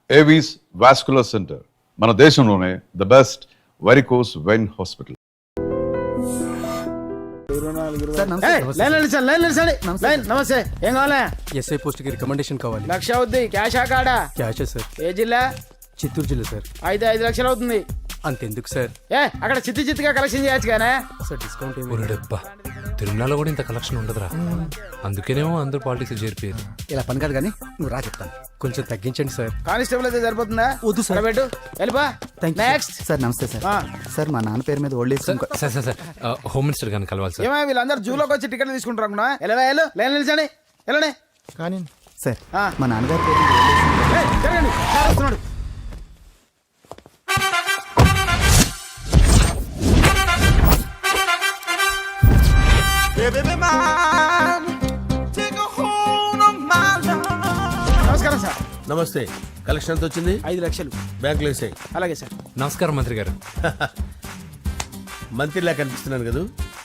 Avis vascular centre, మన దేశంలోనే the best varicose vein hospital. నమస్తే, ఏం కావాలా? ఎస్ఐ పోస్ట్ కి రికమెండేషన్ కావాలి. 1,00,000 అవుద్ది. క్యాషా కాడా? క్యాషే సార్. ఏ జిల్లా? చిత్తూరు జిల్లా సార్. అయితే 5 లక్షలు అవుతుంది. అంతెందుకు సార్? అక్కడ చిత్తుగా కలెక్షన్ చేయొచ్చు కానీ సార్ డిస్కౌంట్ ఏమి? ఒరేడబ్బా, తిరుమలలో కూడా ఇంత కలెక్షన్ ఉండదురా. అందుకేనేమో అందరూ పాలిటిక్స్ చేరిపోయారు. ఇలా పని కాదు కానీ నువ్వు రా చెప్తాను. కొంచెం తగ్గించండి సార్. కానిస్టేబుల్ అయితే సరిపోతుందా? వద్దు సార్. పెట్టు, వెళ్ళిపా. నెక్స్ట్. సార్ నమస్తే సార్. సార్ మా నాన్న పేరు మీద old age sir sir sir home minister గారిని కలవాలి సార్. ఏమో వీళ్ళందరూ జూలోకి వచ్చి టికెట్లు తీసుకుంటారు అనుకున్నా. లైన్ నిలిచండి, వెళ్ళండి. కానీ సార్ మా నాన్నగారి పేరు మీద old age జరగండి, సార్ వస్తున్నాడు. నమస్కారం సార్. నమస్తే. కలెక్షన్ ఎంత వచ్చింది? 5 లక్షలు. బ్యాంకులో వేసాయి. అలాగే సార్. నమస్కారం మంత్రి గారు. మంత్రిలా కనిపిస్తున్నాను కదా,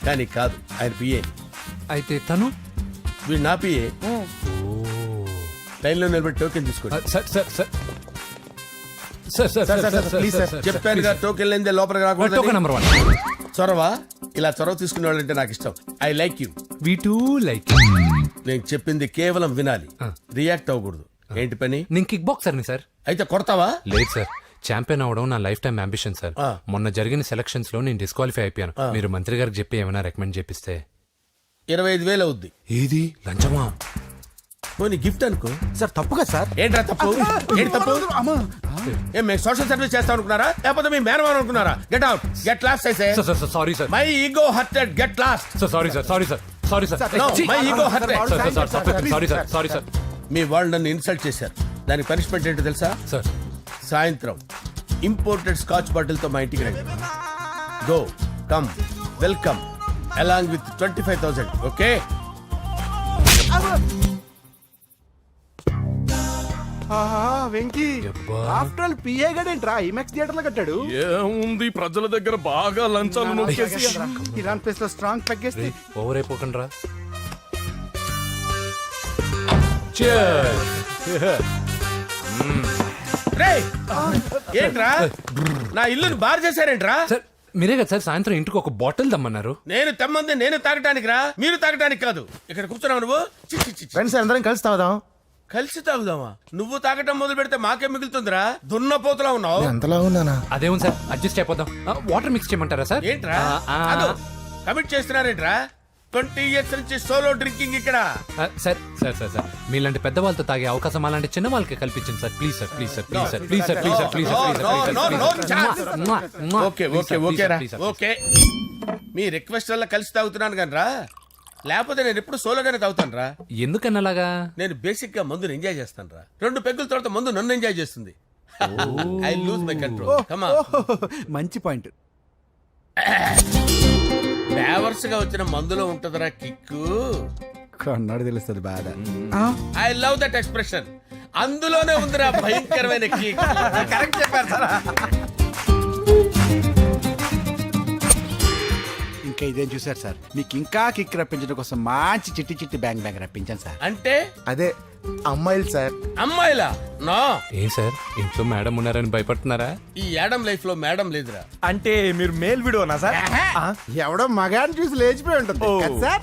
కానీ కాదు, ఆయన పిఏ. అయితే తను వీడు నా పిఏ. లైన్లో నిలబడి టోకెన్ తీసుకోండి. Sir sir sir sir sir sir please, sir. చెప్పానుగా, టోకెన్ లేనిదే లోపలికి రాకూడదు. Token number 1. చొరవ, ఇలా చొరవ తీసుకునే వాళ్ళంటే నాకు ఇష్టం. I like you. We two like. నేను చెప్పింది కేవలం వినాలి, రియాక్ట్ అవ్వకూడదు. ఏంటి పని? నేను కిక్ బాక్సర్ని సార్. అయితే కొడతావా? లేదు సార్, ఛాంపియన్ అవడం నా లైఫ్ టైం అంబిషన్ సార్. ఆ. మొన్న జరిగిన సెలక్షన్స్ లో నేను డిస్క్వాలిఫై అయిపోయాను. మీరు మంత్రి గారికి చెప్పి ఏమైనా రికమెండ్ చేపిస్తే. 25,000 అవుద్ది. ఏది లంచమా? పోనీ గిఫ్ట్ అనుకో. సార్ తప్పుగా సార్. ఏంట్రా తప్పు? ఏంటి తప్పు? ఏం మేము సోషల్ సర్వీస్ చేస్తాం అనుకున్నారా, లేకపోతే మీ మేనమాన్ అనుకున్నారా? గెట్ అవుట్, గెట్ లాస్ట్ అయితే. Sir sir sorry sir. My ego hurted, get lost. Sir sorry sir, sorry sir, sorry sir. No, my ego hurt. Sorry sir, sorry sir. మీ వాళ్ళు నన్ను ఇన్సల్ట్ చేశారు. దానికి పనిష్మెంట్ ఏంటో తెలుసా? సార్ సాయంత్రం imported scotch bottle తో మా ఇంటికి రండి. Go, come, welcome along with 25,000. Okay? Venky after all PA గడేంట్రా ఇమెక్స్ థియేటర్ లో కట్టాడు. ఏముంది, ప్రజల దగ్గర బాగా లంచాలు నొక్కేసి ఇరాన్ ప్లేస్ లో స్ట్రాంగ్ తగ్గేస్తే ఓవర్ అయిపోకండి రా. రేయ్, ఏంట్రా నా ఇల్లుని బార్ చేశారేంట్రా? సార్ మీరే కదా సార్ సాయంత్రం ఇంటికి ఒక బాటిల్ దమ్మన్నారు. నేను తెమ్మంది నేను తాగటానికి రా, మీరు తాగటానికి కాదు. ఇక్కడ కూర్చున్నావు నువ్వు. చి, చి, చి, చి. ఫ్రెండ్స్ అందరం కలిసి తాగుదాం. కలిసి తాగుదామా? నువ్వు తాగటం మొదలు పెడితే మాకే మిగులుతుందిరా. దున్నపోతులా ఉన్నావు. ఎంతలా ఉన్నానా? అదేమో సార్, అడ్జస్ట్ అయిపోదాం. వాటర్ మిక్స్ చేయమంటారా సార్? ఏంట్రా కమిట్ చేస్తున్నారేంట్రా? 20 years నుంచి సోలో డ్రింకింగ్ ఇక్కడ. సార్ సార్ సార్ సార్ మీలాంటి పెద్ద వాళ్ళతో తాగే అవకాశం అలాంటి చిన్న వాళ్ళకి కల్పించండి sir. Please sir, please sir, please sir, please sir, please sir, please sir. Okay okay okay రా, ఓకే. మీ రిక్వెస్ట్ వల్ల కలిసి తాగుతున్నాను కానీ రా, లేకపోతే నేను ఎప్పుడు సోలోగానే తాగుతాను రా. ఎందుకన్నా అలాగా? నేను బేసిక్ గా మందుని ఎంజాయ్ చేస్తాను రా. 2 పెగ్గుల తర్వాత మందు నన్ను ఎంజాయ్ చేస్తుంది. I lose my control. Come on. మంచి పాయింట్. ఫ్లేవర్స్ గా వచ్చిన మందులో ఉంటదరా కిక్కు. కన్నాడు తెలుస్తుంది బాధ. I love that expression. అందులోనే ఉందిరా భయంకరమైన కిక్. కరెక్ట్ చెప్పారు సార్. ఇంకా ఇదేం చూసారు సార్, మీకు ఇంకా కిక్ రప్పించడం కోసం మంచి చిట్టి చిట్టి బ్యాంగ్ బ్యాంగ్ రప్పించాను సార్. అంటే అదే అమ్మాయిలు సార్. అమ్మాయిలా? నో. ఏం సార్ ఇంట్లో మేడం ఉన్నారని భయపడుతున్నారా? ఈ యాడమ్ లైఫ్ లో మేడం లేదురా. అంటే మీరు మేల్ వీడియోనా సార్? ఎవడో మగాన్ని చూసి లేచిపోయి ఉంటుంది కదా సార్.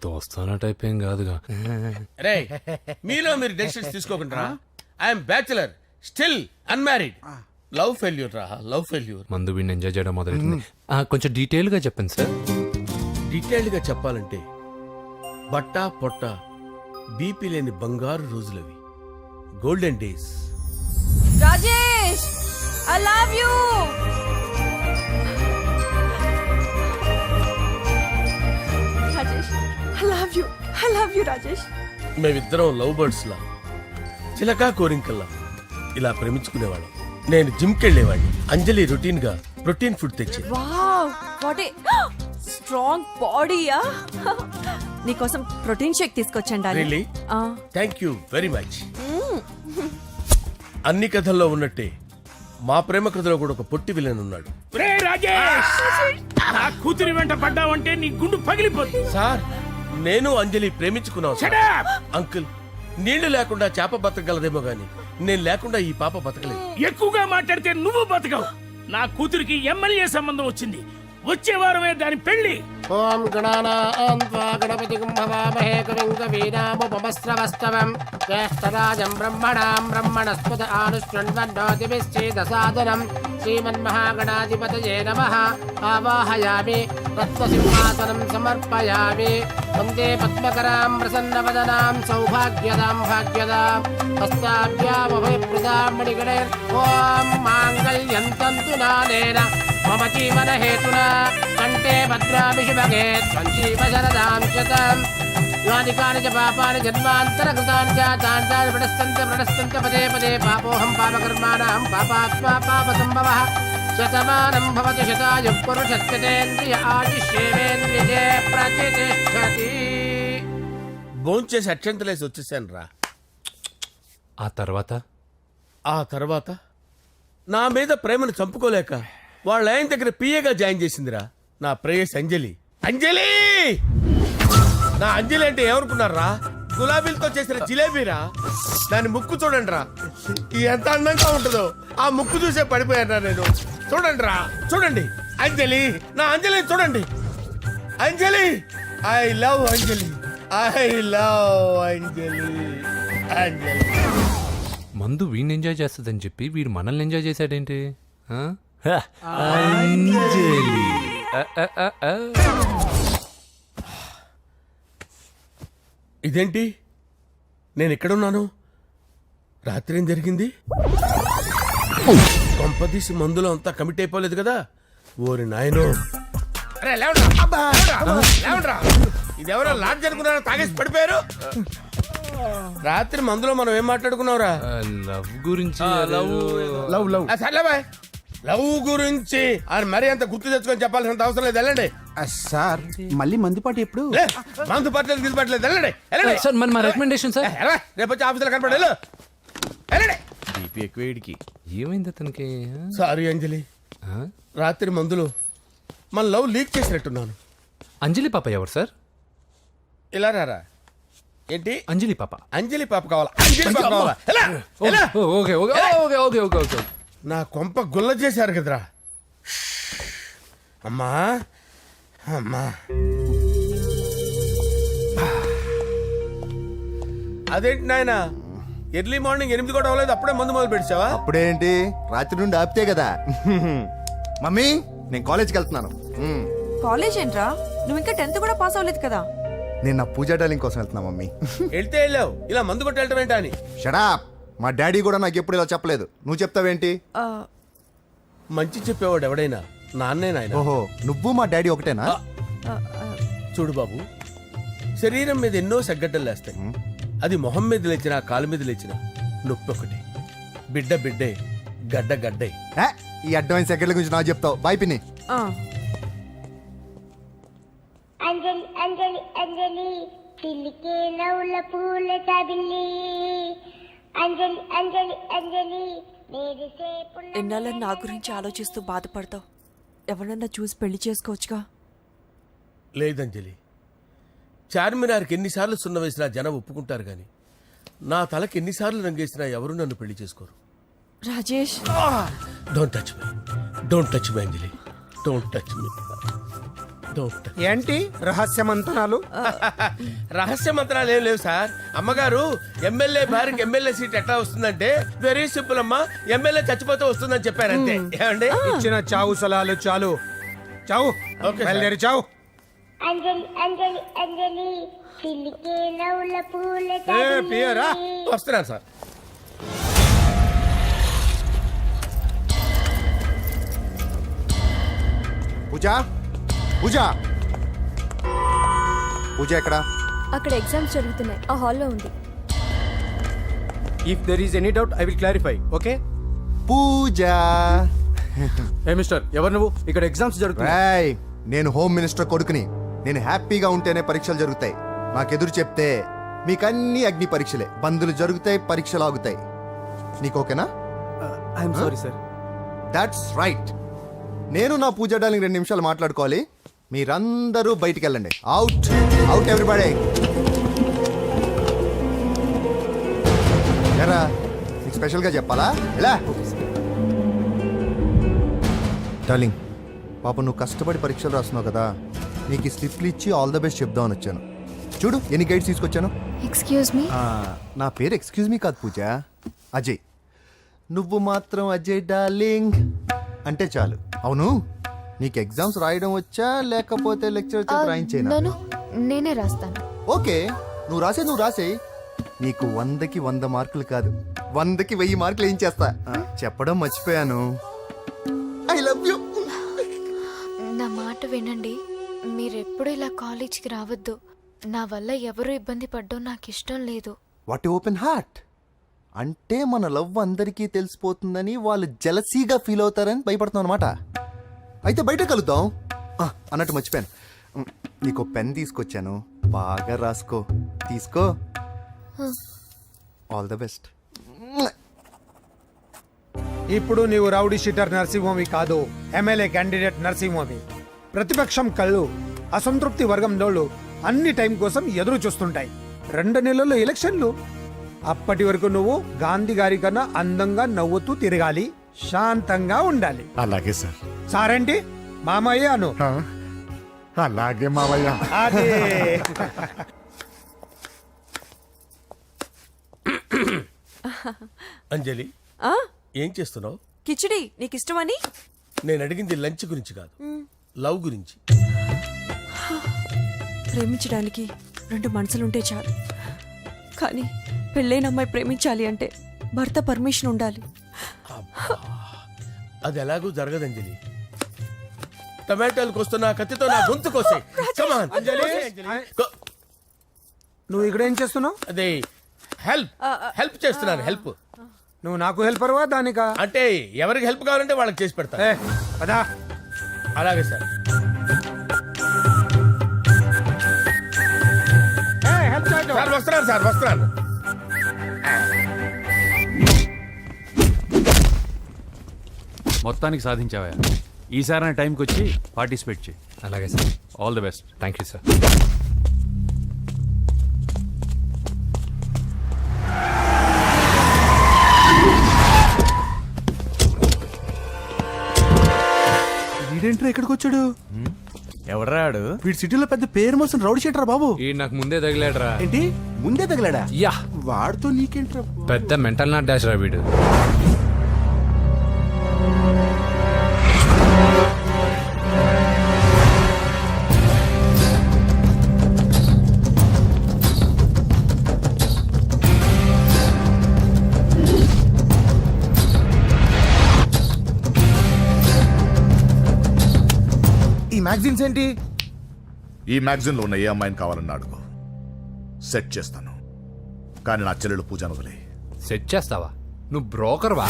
దోస్తానా టైప్ ఏం కాదుగా. రే, మీలో మీరు డెసిషన్స్ తీసుకోకుండా. I'm bachelor, still unmarried. Love failure రా, లవ్ ఫెయిల్యూర్. మందు వీడిని ఎంజాయ్ చేయడం మొదలైంది. కొంచెం డీటెయిల్ గా చెప్పండి సార్. డీటెయిల్డ్ గా చెప్పాలంటే బట్టా పొట్ట బీపీ లేని బంగారు రోజులవి, golden days. Rajesh, I love you. Rajesh, I love you. I love you, Rajesh. మేమిద్దరం లవ్ బర్డ్స్ లా, చిలకా కోరింకల్లా ఇలా ప్రేమించుకునేవాళ్ళం. నేను జిమ్ కెళ్ళేవాడిని. అంజలి రొటీన్ గా ప్రోటీన్ ఫుడ్ తెచ్చి. వావ్, వాట్ ఏ స్ట్రాంగ్ బాడీయా. నీకోసం ప్రోటీన్ షేక్ తీసుకొచ్చండి. Really? Thank you very much. అన్ని కథల్లో ఉన్నట్టే మా ప్రేమ కథలో కూడా ఒక పొట్టి విలన్ ఉన్నాడు. కూతురి వెంట పడ్డావంటే నీ గుండు పగిలిపోతుంది. సార్, నేను అంజలి ప్రేమించుకున్నాను. అంకుల్, నీళ్లు లేకుండా చేప బతకగలదేమో గాని నేను లేకుండా ఈ పాప బతకలేదు. ఎక్కువగా మాట్లాడితే నువ్వు బతకవు. నా కూతురికి ఎమ్మెల్యే సంబంధం వచ్చింది. వచ్చే వారమే దాని పెళ్లి. ఓం గణానాం త్వా గణపతిం భవామహే కవిం కవీనాముపమస్రవస్తవం జ్యేష్ఠరాజం బ్రహ్మణాం బ్రహ్మణస్పద ఆనుష్ణ్వన్నోతిభిశ్చేదసాదనం శ్రీమన్మహాగణాధిపతయే నమః. ఆవాహయామి రత్నసింహాసనం సమర్పయామి. వందే పద్మకరాం ప్రసన్నవదనాం సౌభాగ్యదాం భాగ్యదాం హస్తాభ్యామభయప్రదాం మణిగణే. ఓం మాంగళ్యం తంతు నానేన మమ జీవన హేతునా కంటే భద్రామి శుభగే సంజీవ శరదాం శతం. యాని కాని చ పాపాని జన్మాంతరకృతాని చ తాని తాని ప్రణశ్యంత పదే పదే పాపోహం పాపకర్మాణం పాపాత్మా పాపసంభవః. శతమానం భవతి శతాయుః పురుషస్యతేంద్రియ ఆయుష్యేవేంద్రియే ప్రతిష్టతి. భోంచేసి అక్షంతలేసి వచ్చేసాను రా. ఆ తర్వాత నా మీద ప్రేమను చంపుకోలేక వాళ్ళ ఆయన దగ్గర పిఏగా జాయిన్ చేసిందిరా నా ప్రేయస్ అంజలి. అంజలి నా అంజలి అంటే ఏమనుకున్నారా? గులాబీలతో చేసిన జిలేబీరా. దాని ముక్కు చూడండి రా, ఎంత అందంగా ఉంటుందో. ఆ ముక్కు చూసే పడిపోయారా నేను. చూడండి రా, చూడండి అంజలి, నా అంజలి చూడండి. Anjali, I love Anjali, I love Anjali. Anjali మందు వీడిని ఎంజాయ్ చేస్తుందని చెప్పి వీడు మనల్ని ఎంజాయ్ చేశాడేంటి? ఆ? అంజలి. ఇదేంటి, నేను ఎక్కడున్నాను? రాత్రి ఏం జరిగింది? కొంపదీసి మందులో అంతా కమిట్ అయిపోలేదు కదా? ఓరి నాయనో. అరే లేవండ్రా, అబ్బా, లేవండ్రా. ఇదెవరో లాడ్జ్ అనుకున్నారో తాగేసి పడిపోయారు. రాత్రి మందులో మనం ఏం మాట్లాడుకున్నావురా? లవ్ గురించి. లవ్ లవ్ సర్లే బాయ్, లవ్ గురించి అని మరీ అంత గుర్తు తెచ్చుకొని చెప్పాల్సినంత అవసరం లేదు. వెళ్ళండి. సార్ మళ్ళీ మందుపాటి ఎప్పుడు? లే, మందు పట్టలేదు గిల్లు పట్టలేదు. వెళ్ళండి, వెళ్ళండి. సార్ మరి మా రికమెండేషన్ సార్. రేపు వచ్చి ఆఫీసులో కనపడి వెళ్ళు. వెళ్ళండి. బీపీ ఎక్కువ వీడికి. ఏమైంది అతనికి? సారీ అంజలి, రాత్రి మందులో మన లవ్ లీక్ చేసినట్టున్నాను. అంజలి పాప ఎవరు సార్? ఇలా రారా. ఏంటి అంజలి పాప? అంజలి పాప కావాలా? అంజలి పాప కావాలా? ఎలా? ఎలా? Okay okay okay okay okay okay. నా కొంప గుల్ల చేశారు కదరా. అమ్మా అమ్మా, అదేంటి నాయన, ఎర్లీ మార్నింగ్ 8 కూడా అవ్వలేదు, అప్పుడే మందు మొదలు పెడిచావా? అప్పుడేంటి, రాత్రి నుండి ఆపితే కదా. మమ్మీ, నేను కాలేజ్కి వెళ్తున్నాను. కాలేజ్ ఏంట్రా? నువ్వు ఇంకా 10th కూడా పాస్ అవ్వలేదు కదా. నేను నా పూజా డాలింగ్ కోసం వెళ్తున్నా మమ్మీ. వెళ్తే వెళ్ళావు, ఇలా మందు కొట్టి వెళ్ళటం ఏంటా అని. షడాప్. మా డాడీ కూడా నాకు ఎప్పుడు ఇలా చెప్పలేదు. నువ్వు చెప్తావేంటి? మంచి చెప్పేవాడు ఎవడైనా నాన్నే నాయన. ఓహో, నువ్వు మా డాడీ ఒకటేనా? చూడు బాబు, శరీరం మీద ఎన్నో సగ్గడ్డలు లేస్తాయి. అది మొహం మీద లేచినా కాలు మీద లేచినా నొప్పి ఒకటి. బిడ్డ బిడ్డే, గడ్డ గడ్డే. ఈ అడ్వాన్స్ సెకండ్ల గురించి నాకు చెప్తావు. బాయ్ పిన్ని. అంజలి అంజలి అంజలి పిల్లికే నవ్వుల పూల తబిల్లి. అంజలి అంజలి అంజలి ఎన్నాళ్ళ నా గురించి ఆలోచిస్తూ బాధపడతావు. ఎవరన్నా చూసి పెళ్లి చేసుకోవచ్చుగా. లేదంజలి, చార్మినార్కి ఎన్నిసార్లు సున్న వేసినా జనం ఒప్పుకుంటారు గాని నా తలకి ఎన్నిసార్లు రంగేసినా ఎవరు నన్ను పెళ్లి చేసుకోరు. Rajesh, don't touch me, don't touch me Anjali, don't touch me. ఏంటి రహస్య మంతనాలు? రహస్య మంత్రాలు ఏం లేవు సార్. అమ్మగారు ఎమ్మెల్యే భార్యకి ఎమ్మెల్యే సీట్ ఎట్లా వస్తుందంటే వెరీ సింపుల్ అమ్మా, ఎమ్మెల్యే చచ్చిపోతే వస్తుందని చెప్పారంతే. ఏమండి, ఇచ్చిన చావు సలాలు చాలు. చావు, బయలుదేరి చావు. అంజలి అంజలి అంజలి పిల్లికే నవ్వుల పూల పియరా వస్తున్నాను సార్. పూజ, పూజ, పూజ ఎక్కడ? అక్కడ ఎగ్జామ్స్ జరుగుతున్నాయి, ఆ హాల్లో ఉంది. If there is any doubt I will clarify. Okay Pooja. ఏ మిస్టర్, ఎవరు నువ్వు? ఇక్కడ ఎగ్జామ్స్ జరుగుతున్నాయి. నేను హోమ్ మినిస్టర్ కొడుకుని. నేను హ్యాపీగా ఉంటేనే పరీక్షలు జరుగుతాయి. నాకెదురు చెప్తే మీకన్నీ అగ్ని పరీక్షలే. బందులు జరుగుతాయి, పరీక్షలు ఆగుతాయి. నీకు ఓకేనా? I'm sorry sir. That's right. నేను నా పూజ డార్లింగ్ 2 నిమిషాలు మాట్లాడుకోవాలి. మీరందరూ బయటికి వెళ్ళండి. Out, out everybody. ఎరా, నీకు నీకు స్పెషల్గా చెప్పాలా ఎలా డార్లింగ్ పాప నువ్వు కష్టపడి పరీక్షలు రాస్తున్నావు కదా నీకు ఈ స్లిప్లు ఇచ్చి ఆల్ ద బెస్ట్ చెప్దామని వచ్చాను చూడు ఎన్ని గైడ్స్ తీసుకొచ్చాను ఎక్స్క్యూజ్ మీ. నా పేరు ఎక్స్క్యూజ్ మీ కాదు పూజ అజయ్ నువ్వు మాత్రం అజయ్ డార్లింగ్ అంటే చాలు అవును నీకు ఎగ్జామ్స్ రాయడం వచ్చా లేకపోతే లెక్చర్ రాయించేనా నేనే రాస్తాను. ఓకే నువ్వు రాసే నీకు 100కి 100 మార్కులు కాదు 100కి 1000 మార్కులు ఏం చేస్తా చెప్పడం మర్చిపోయాను ఐ లవ్ యూ. నా మాట వినండి, మీరెప్పుడు ఇలా కాలేజ్కి రావద్దు. నా వల్ల ఎవరు ఇబ్బంది పడ్డం నాకు ఇష్టం లేదు. వాట్ ఓపెన్ హార్ట్ అంటే మన లవ్ అందరికీ తెలిసిపోతుందని వాళ్ళు జలసీగా ఫీల్ అవుతారని భయపడుతున్నాం అనమాట. అయితే బయట కలుద్దాం అన్నట్టు మర్చిపోయాను నీకు పెన్ తీసుకొచ్చాను బాగా రాసుకో తీసుకో ఆల్ ద బెస్ట్. ఇప్పుడు నీవు రౌడీ షీటర్ నరసింహమి కాదు, ఎమ్మెల్యే క్యాండిడేట్ నరసింహమి. ప్రతిపక్షం కళ్ళు అసంతృప్తి వర్గం నోళ్ళు అన్ని టైం కోసం ఎదురు చూస్తుంటాయి. 2 నెలల్లో ఎలక్షన్లు. అప్పటి వరకు నువ్వు గాంధీ గారి కన్నా అందంగా నవ్వుతూ తిరగాలి, శాంతంగా ఉండాలి. అలాగే సార్. సారేంటి మామయ్య అను. అలాగే మావయ్య. అదే అంజలి ఏం చేస్తున్నావు? కిచిడి నీకు ఇష్టమని. నేను అడిగింది లంచ్ గురించి కాదు, లవ్ గురించి. ప్రేమించడానికి 2 మనసులుంటే చాలు, కానీ పెళ్ళైన అమ్మాయి ప్రేమించాలి అంటే భర్త పర్మిషన్ ఉండాలి. అది ఎలాగూ జరగదు అంజలి. టమాటాలు కోస్తున్నా కత్తితో నా గొంతు కోసే. నువ్వు ఇక్కడ ఏం చేస్తున్నావు? అదే హెల్ప్ చేస్తున్నాను. హెల్ప్. నువ్వు నాకు హెల్పర్వా దానికా? అంటే ఎవరికి హెల్ప్ కావాలంటే వాళ్ళకి చేసి పెడతా. పదా. అలాగే సార్. సార్ వస్తున్నాను సార్ వస్తున్నాను. మొత్తానికి సాధించావా? ఈసారి టైంకి వచ్చి పార్టిసిపేట్ చేయి. అలాగే sir. All the best. Thank you sir. వీడేంట్రా ఇక్కడికి వచ్చాడు? ఎవడ్రాడు? వీడి సిటీలో పెద్ద పేరు మోసిన రౌడీ షీటర్ బాబు. ఈ నాకు ముందే తగిలాడరా. ఏంటి ముందే తగిలాడా? యా, వాడితో నీకేంట్రా? పెద్ద మెంటల్ నాట్ డాష్ రా వీడు. ఈ మ్యాగజైన్స్ ఏంటి? ఈ మ్యాగజైన్లో ఉన్న ఏ అమ్మాయిని కావాలని అడుగు, సెట్ చేస్తాను. కానీ నా చెల్లెలు పూజను వదిలే. సెట్ చేస్తావా? నువ్వు బ్రోకర్ వా?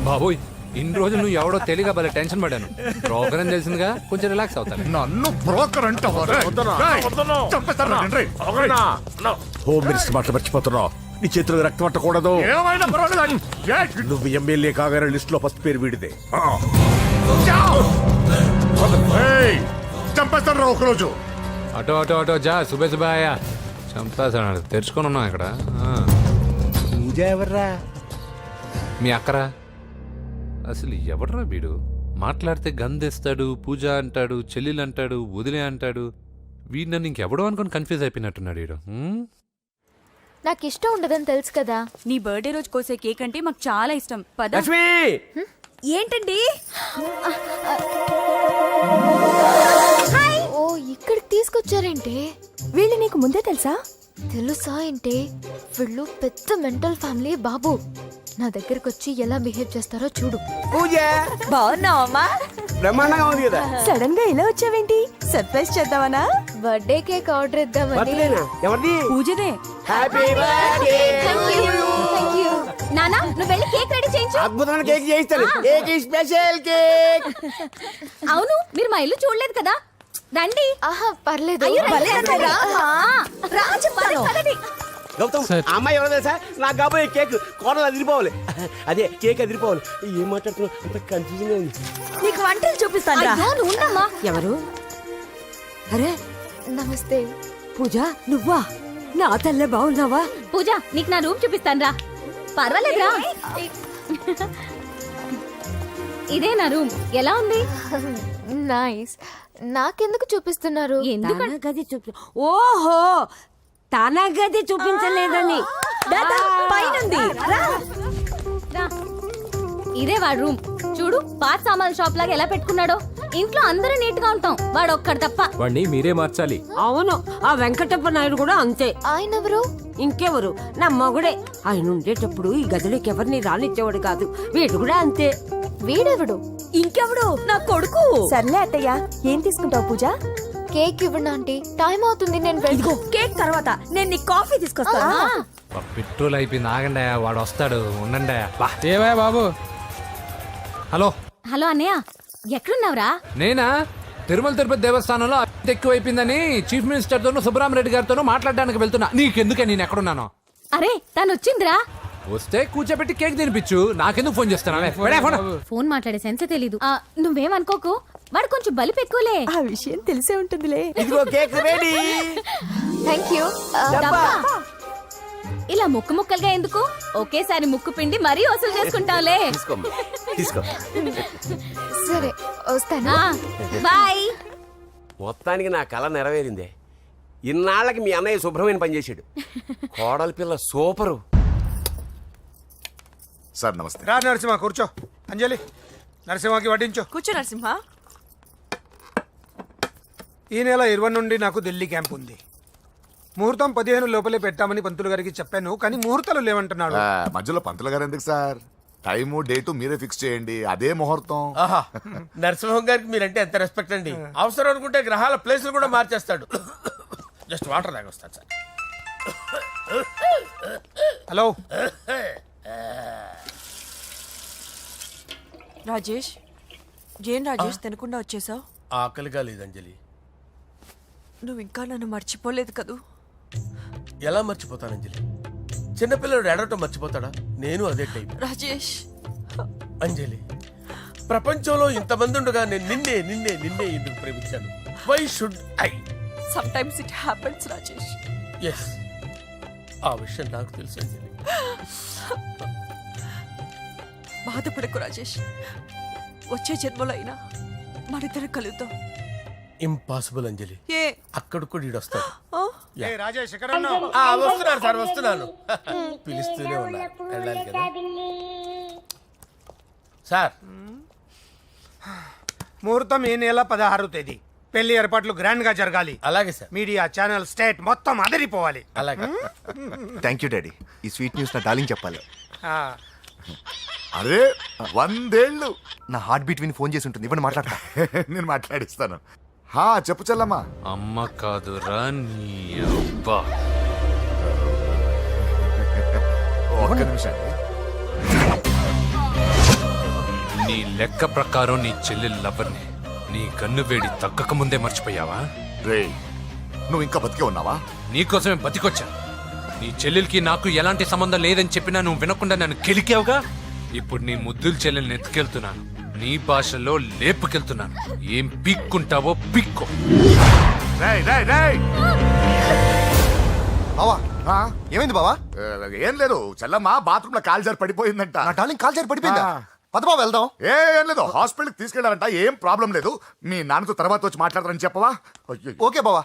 బాబోయ్, ఇన్ని రోజులు నువ్వు ఎవడో తెలియక భలే టెన్షన్ పడ్డాను. బ్రోకర్ అని తెలిసిందిగా కొంచెం రిలాక్స్ అవుతాను. నన్ను బ్రోకర్ అంటావా? హోమ్ మినిస్టర్ మాట మర్చిపోతున్నావు. నీ చేతులకు రక్తం పట్టకూడదు. నువ్వు ఎమ్మెల్యే కాగానే లిస్ట్ లో ఫస్ట్ పేరు వీడిదే. చంపేస్తాను రా ఒకరోజు. అటో అటో అటో జా సుబే సుబాయా చంపేసాడు. తెరుచుకొని ఉన్నాం ఇక్కడ. పూజ ఎవర్రా? మీ అక్కరా? అసలు ఎవడరా వీడు? మాట్లాడితే గంధేస్తాడు, పూజ అంటాడు, చెల్లెలు అంటాడు, వదిలే అంటాడు. వీడు నన్ను ఇంకెవడో అనుకుని కన్ఫ్యూజ్ అయిపోయినట్టున్నాడు వీడు. నాకు ఇష్టం ఉండదని తెలుసు కదా. నీ బర్త్డే రోజు కోసే కేక్ అంటే మాకు చాలా ఇష్టం. పద. ఏంటండి? ఓ, ఇక్కడికి తీసుకొచ్చారేంటి? వీళ్ళు నీకు ముందే తెలుసా? తెలుసా ఏంటి? వీళ్ళు పెద్ద మెంటల్ ఫ్యామిలీ బాబు. నా దగ్గరకు వచ్చి ఎలా బిహేవ్ చేస్తారో చూడు. పూజ బాగున్నావమ్మా? బ్రహ్మాండంగా ఉంది కదా. సడన్ గా ఇలా వచ్చావేంటి? సర్ప్రైజ్ చేద్దామనా? బర్త్డే కేక్ ఆర్డర్ ఇద్దామని. ఎవరిది? పూజదే. Happy birthday. థాంక్యూ. నానా, నువ్వు వెళ్ళి కేక్ రెడీ చేయించు. అద్భుతమైన కేక్ చేయిస్తాను. Cake special cake. అవును, మీరు మా ఇల్లు చూడలేదు కదా. రండి. ఆహా, పర్లేదు. గౌతమ్, అమ్మాయి ఎవరో తెలుసా? నాకు కాబోయే కేక్ కోడలు అదిరిపోవాలి. అదే కేక్ అదిరిపోవాలి. ఏం మాట్లాడుతున్నావు? అంత కన్ఫ్యూజన్ ఉంది. నీకు వంటలు చూపిస్తాను. ఎవరు? అరే నమస్తే. పూజ, నువ్వా? నా తల్లే బాగున్నావా? పూజ, నీకు నా రూమ్ చూపిస్తాను రా. పర్వాలేదురా. ఇదే నా రూమ్. ఎలా ఉంది? నైస్. నాకెందుకు చూపిస్తున్నారు? తన గది చూపి ఓహో తన గది చూపించలేదని పైనుంది. ఇదే వాడు రూమ్. చూడు, పాత సామాన్ షాప్ లాగా ఎలా పెట్టుకున్నాడో. ఇంట్లో అందరూ నీట్ గా ఉంటాం, వాడు ఒక్కడు తప్ప. వాడిని మీరే మార్చాలి. అవును, ఆ వెంకటప్ప నాయుడు కూడా అంతే. ఆయన ఎవరు? ఇంకెవరు, నా మగుడే. ఆయన ఉండేటప్పుడు ఈ గదిలోకి ఎవరిని రానిచ్చేవాడు కాదు. వీడు కూడా అంతే. వీడెవడు? ఇంకెవడు, నా కొడుకు. సర్లే అత్తయ్య, ఏం తీసుకుంటావు పూజ? కేక్ ఇవ్వండి ఆంటీ, టైం అవుతుంది. నేను ఇదిగో కేక్ తర్వాత నేను నీ కాఫీ తీసుకొస్తాను. పెట్రోల్ అయిపోయింది, ఆగండి, వాడు వస్తాడు, ఉండండి. ఏవా బాబు? హలో హలో అన్నయ్య, ఎక్కడున్నావురా? నేనా? తిరుమల తిరుపతి దేవస్థానంలో అత్యంత ఎక్కువైపోయిందని చీఫ్ మినిస్టర్ తోనూ సుబ్బరామరెడ్డి గారితోనూ మాట్లాడడానికి వెళ్తున్నా. నీకెందుకే నేను ఎక్కడున్నాను? అరే, తను వచ్చిందిరా. వస్తే కూర్చోబెట్టి కేక్ తినిపించు, నాకెందుకు ఫోన్ చేస్తున్నా? ఫోన్ మాట్లాడే సెన్స్ తెలీదు. నువ్వేమనుకోకు, వాడు కొంచెం బలిపు ఎక్కువలే. ఆ విషయం తెలిసే ఉంటుందిలే. ఇదిగో కేక్ రెడీ. Thank you. ఇలా ముక్కు ముక్కలుగా ఎందుకు? ఒకేసారి ముక్కు పిండి మరీ వసూలు చేసుకుంటావులే. తీసుకో. సరే, వస్తానా? బాయ్. మొత్తానికి నా కళ నెరవేరిందే. ఇన్నాళ్ళకి మీ అన్నయ్య శుభ్రమైన పనిచేశాడు. కోడలి పిల్ల సూపరు. సార్ నమస్తే. రా నరసింహ, కూర్చో. అంజలి, నరసింహకి వడ్డించు. కూర్చో నరసింహ. ఈ నెల 20 నుండి నాకు ఢిల్లీ క్యాంప్ ఉంది. ముహూర్తం 15 లోపలే పెట్టామని పంతులు గారికి చెప్పాను, కానీ ముహూర్తాలు లేవంటున్నాడు. మధ్యలో పంతులు గారు ఎందుకు సార్? టైము డేటు మీరే ఫిక్స్ చేయండి, అదే ముహూర్తం. ఆహా, నరసింహం గారికి మీరంటే ఎంత రెస్పెక్ట్ అండి. అవసరం అనుకుంటే గ్రహాల ప్లేసులు కూడా మార్చేస్తాడు. జస్ట్ వాటర్ తాగొస్తాను సార్. హలో రాజేష్, ఏం రాజేష్ తినకుండా వచ్చేసావు? ఆకలిగా లేదు అంజలి. నువ్వు ఇంకా నన్ను మర్చిపోలేదు కదూ? ఎలా మర్చిపోతాను అంజలి? చిన్నపిల్లడు ఏడవటం మర్చిపోతాడా? నేను అదే టైప్. రాజేష్, అంజలి, ప్రపంచంలో ఇంతమంది ఉండగా నేను నిన్నే నిన్నే నిన్నే ఎందుకు ప్రేమించాను? Why should I? Sometimes it happens Rajesh. Yes, ఆ విషయం నాకు తెలుసు అంజలి. బాధపడకు రాజేష్, వచ్చే జన్మలో అయినా మరిద్దరు కలుద్దాం. ఇంపాసిబుల్ అంజలి. ఏ అక్కడ కూడా ఈడు వస్తాడు. ఏ రాజేష్, ఎక్కడ ఉన్నావు? వస్తున్నాను సార్, వస్తున్నాను. పిలుస్తూనే ఉన్నారు, వెళ్ళాలి కదా సార్. ముహూర్తం ఈ నెల 16వ తేదీ. పెళ్లి ఏర్పాట్లు గ్రాండ్ గా జరగాలి. అలాగే సార్. మీడియా, ఛానల్, స్టేట్ మొత్తం అదిరిపోవాలి. అలాగే. Thank you daddy. ఈ స్వీట్ న్యూస్ నా డార్లింగ్ చెప్పాలి. అరే 100 ఏళ్ళు. నా హార్ట్ బీట్ విని ఫోన్ చేసి ఉంటుంది, ఇవ్వండి మాట్లాడతా. నేను మాట్లాడిస్తాను. హా, చెప్పు చెల్లమ్మా. అమ్మ కాదురా నీ అబ్బా. ఒక్క నిమిషం. నీ లెక్క ప్రకారం నీ చెల్లెలు లవర్ని నీ కన్ను వేడి తగ్గక ముందే మర్చిపోయావా? రే, నువ్వు ఇంకా బతికే ఉన్నావా? నీకోసమే బతికొచ్చా. నీ చెల్లెలకి నాకు ఎలాంటి సంబంధం లేదని చెప్పినా నువ్వు వినకుండా నన్ను కెలికావుగా. ఇప్పుడు నీ ముద్దుల చెల్లెల్ని ఎత్తుకెళ్తున్నాను, నీ భాషలో లేపుకెళ్తున్నాను. ఏం పీక్కుంటావో పీక్కో. రేయ్, రేయ్, రేయ్. బావా, ఆ? ఏమైంది బావా? ఏం లేదు, చెల్లమ్మ బాత్రూమ్ లో కాలు జారి పడిపోయిందంట. నా డార్లింగ్ కాల్ చేరి పడిపోయిందా? పద బావ వెళ్దాం. ఏం లేదు, హాస్పిటల్కి తీసుకెళ్లారంట. ఏం ప్రాబ్లం లేదు. మీ నాన్నతో తర్వాత వచ్చి మాట్లాడతారని చెప్పవా? అయ్యో. ఓకే బావా.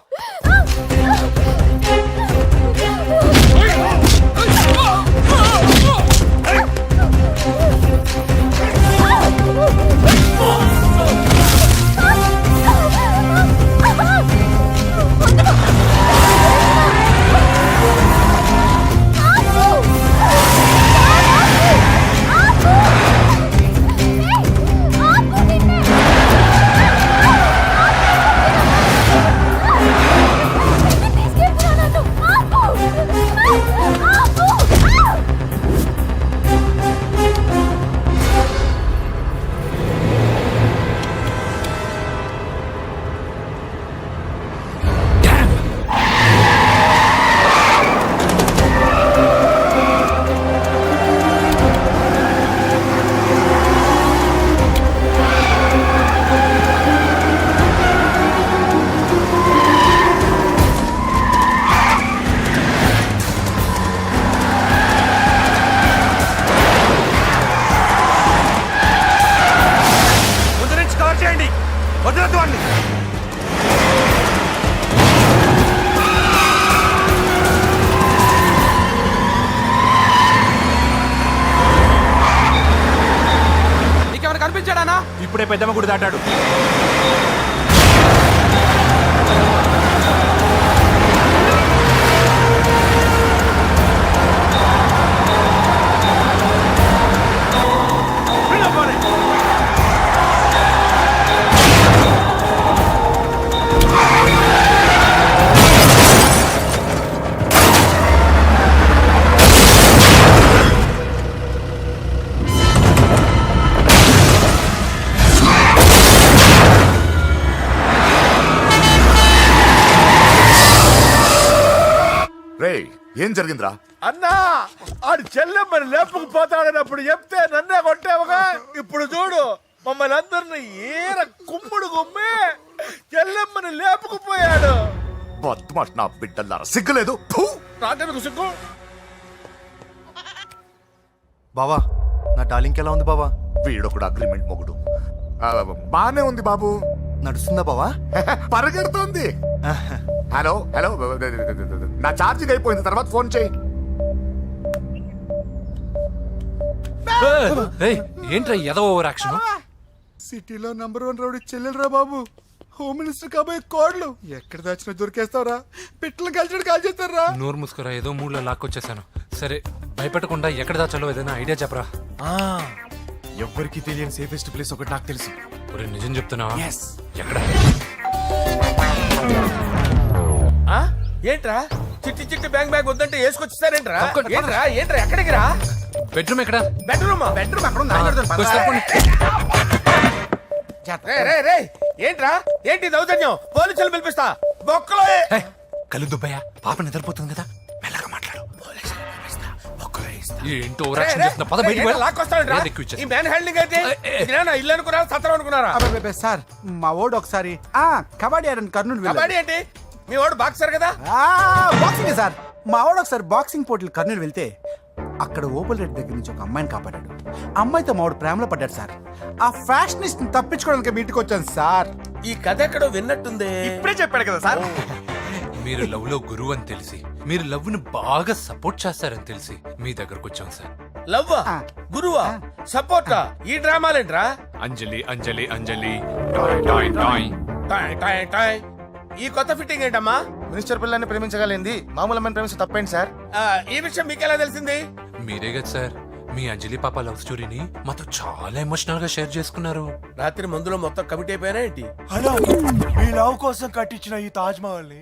నానా ఇప్పుడే పెద్దమ్మ గుడి దాటాడు. రే ఏం జరిగిందిరా? అన్నా ఆడు చెల్లెమ్మని లేపుకుపోతాడనప్పుడు చెప్తే నన్నే కొట్టావుగా. ఇప్పుడు చూడు మమ్మల్ని అందరిని ఏర కుమ్ముడు గుమ్మి చెల్లెమ్మని లేపుకుపోయాడు. బద్మాష్ నా బిడ్డల్లారా, సిగ్గులేదు? ఫు! నాకెందుకు సిగ్గు? బావా నా డార్లింగ్ ఎలా ఉంది బావా? వీడొకడు అగ్రిమెంట్ మొగుడు. బానే ఉంది బాబు. నడుస్తుందా బావా? పరిగెడుతోంది. హలో హలో, నా ఛార్జింగ్ అయిపోయింది, తర్వాత ఫోన్ చేయి. ఏంట్రా ఎదో ఓవర్ యాక్షన్? సిటీలో నంబర్ 1 రౌడీ చెల్లెలరా బాబు. హోమ్ మినిస్టర్ కాబోయే కోడ్లు ఎక్కడ దాచినా దొరికేస్తావరా? పిట్టలు కలిసి కాల్ చేస్తారా? నోరు మూసుకురా, ఏదో మూడ్లో లాక్కొచ్చేసాను. సరే భయపెట్టకుండా ఎక్కడ దాచాలో ఏదైనా ఐడియా చెప్పరా. ఎవ్వరికి తెలియని సేఫెస్ట్ ప్లేస్ ఒకటి నాకు తెలుసు. ఒరే నిజం చెప్తున్నావా? ఎక్కడ? ఆ? ఏంట్రా చిట్టి చిట్టి బ్యాంగ్ బ్యాగ్ వద్దంటే వేసుకొచ్చేసారేంట్రా? ఏంట్రా ఏంట్రా ఎక్కడికి రా? బెడ్రూమ్ ఎక్కడ? బెడ్రూమ్ అక్కడ ఉంది. కొంచెం తప్పండి. రే ఏంట్రా ఏంటి దౌర్జన్యం? పోలీసులు పిలిపిస్తా బొక్కలో. కళ్ళు దుబ్బయ్యా, పాప నిద్రపోతుంది కదా, మెల్లగా మాట్లాడు. ఏంటో ఓవర్ యాక్షన్ చేస్తున్నా, పద బయటికి వెళ్ళు. లాక్కొస్తాడంట్రా ఏది ఎక్కువ ఇచ్చేస్తా. ఈ మ్యాన్ హ్యాండింగ్ అయితే ఇదేనా ఇల్లు అనుకున్నారా సత్రం అనుకున్నారా? అబ్బే సార్ మా ఓడు ఒకసారి కబడ్డీ ఆడని కర్నూలు కబడ్డీ ఏంటి? మీ వాడు బాక్సర్ కదా? Boxing sir. మా వాడు ఒకసారి బాక్సింగ్ పోటీలు కర్నూలు వెళ్తే అక్కడ ఓపెల్ రెడ్డి దగ్గర నుంచి ఒక అమ్మాయిని కాపాడాడు. అమ్మాయితో మావాడు ప్రేమలో పడ్డాడు సార్. ఆ ఫ్యాషనిస్ట్ తప్పించుకోవడానికి మీటికి వచ్చాను సార్. ఈ కథ ఎక్కడో విన్నట్టుంది. ఇప్పుడే చెప్పాడు కదా సార్. మీరు లవ్ లో గురువు అని తెలిసి, మీరు లవ్ ను బాగా సపోర్ట్ చేస్తారని తెలిసి మీ దగ్గరకు వచ్చాం సార్. లవ్వా గురువా సపోర్టా? ఈ డ్రామాలేంట్రా? Anjali Anjali Anjali toy toy toy. Toy toy toy. ఈ కొత్త ఫిట్టింగ్ ఏంటమ్మా? మినిస్టర్ పిల్లని ప్రేమించగలిగింది మామూలు అమ్మని ప్రేమించి తప్పేంటి సార్? ఈ విషయం మీకెలా తెలిసింది? మీరే కదా సార్ మీ అంజలి పాప లవ్ స్టోరీని మాతో చాలా ఎమోషనల్ గా షేర్ చేసుకున్నారు. రాత్రి మందులో మొత్తం కమిటీ అయిపోయినా ఏంటి? హలో, మీ లవ్ కోసం కట్టించిన ఈ తాజ్ మహల్ ని,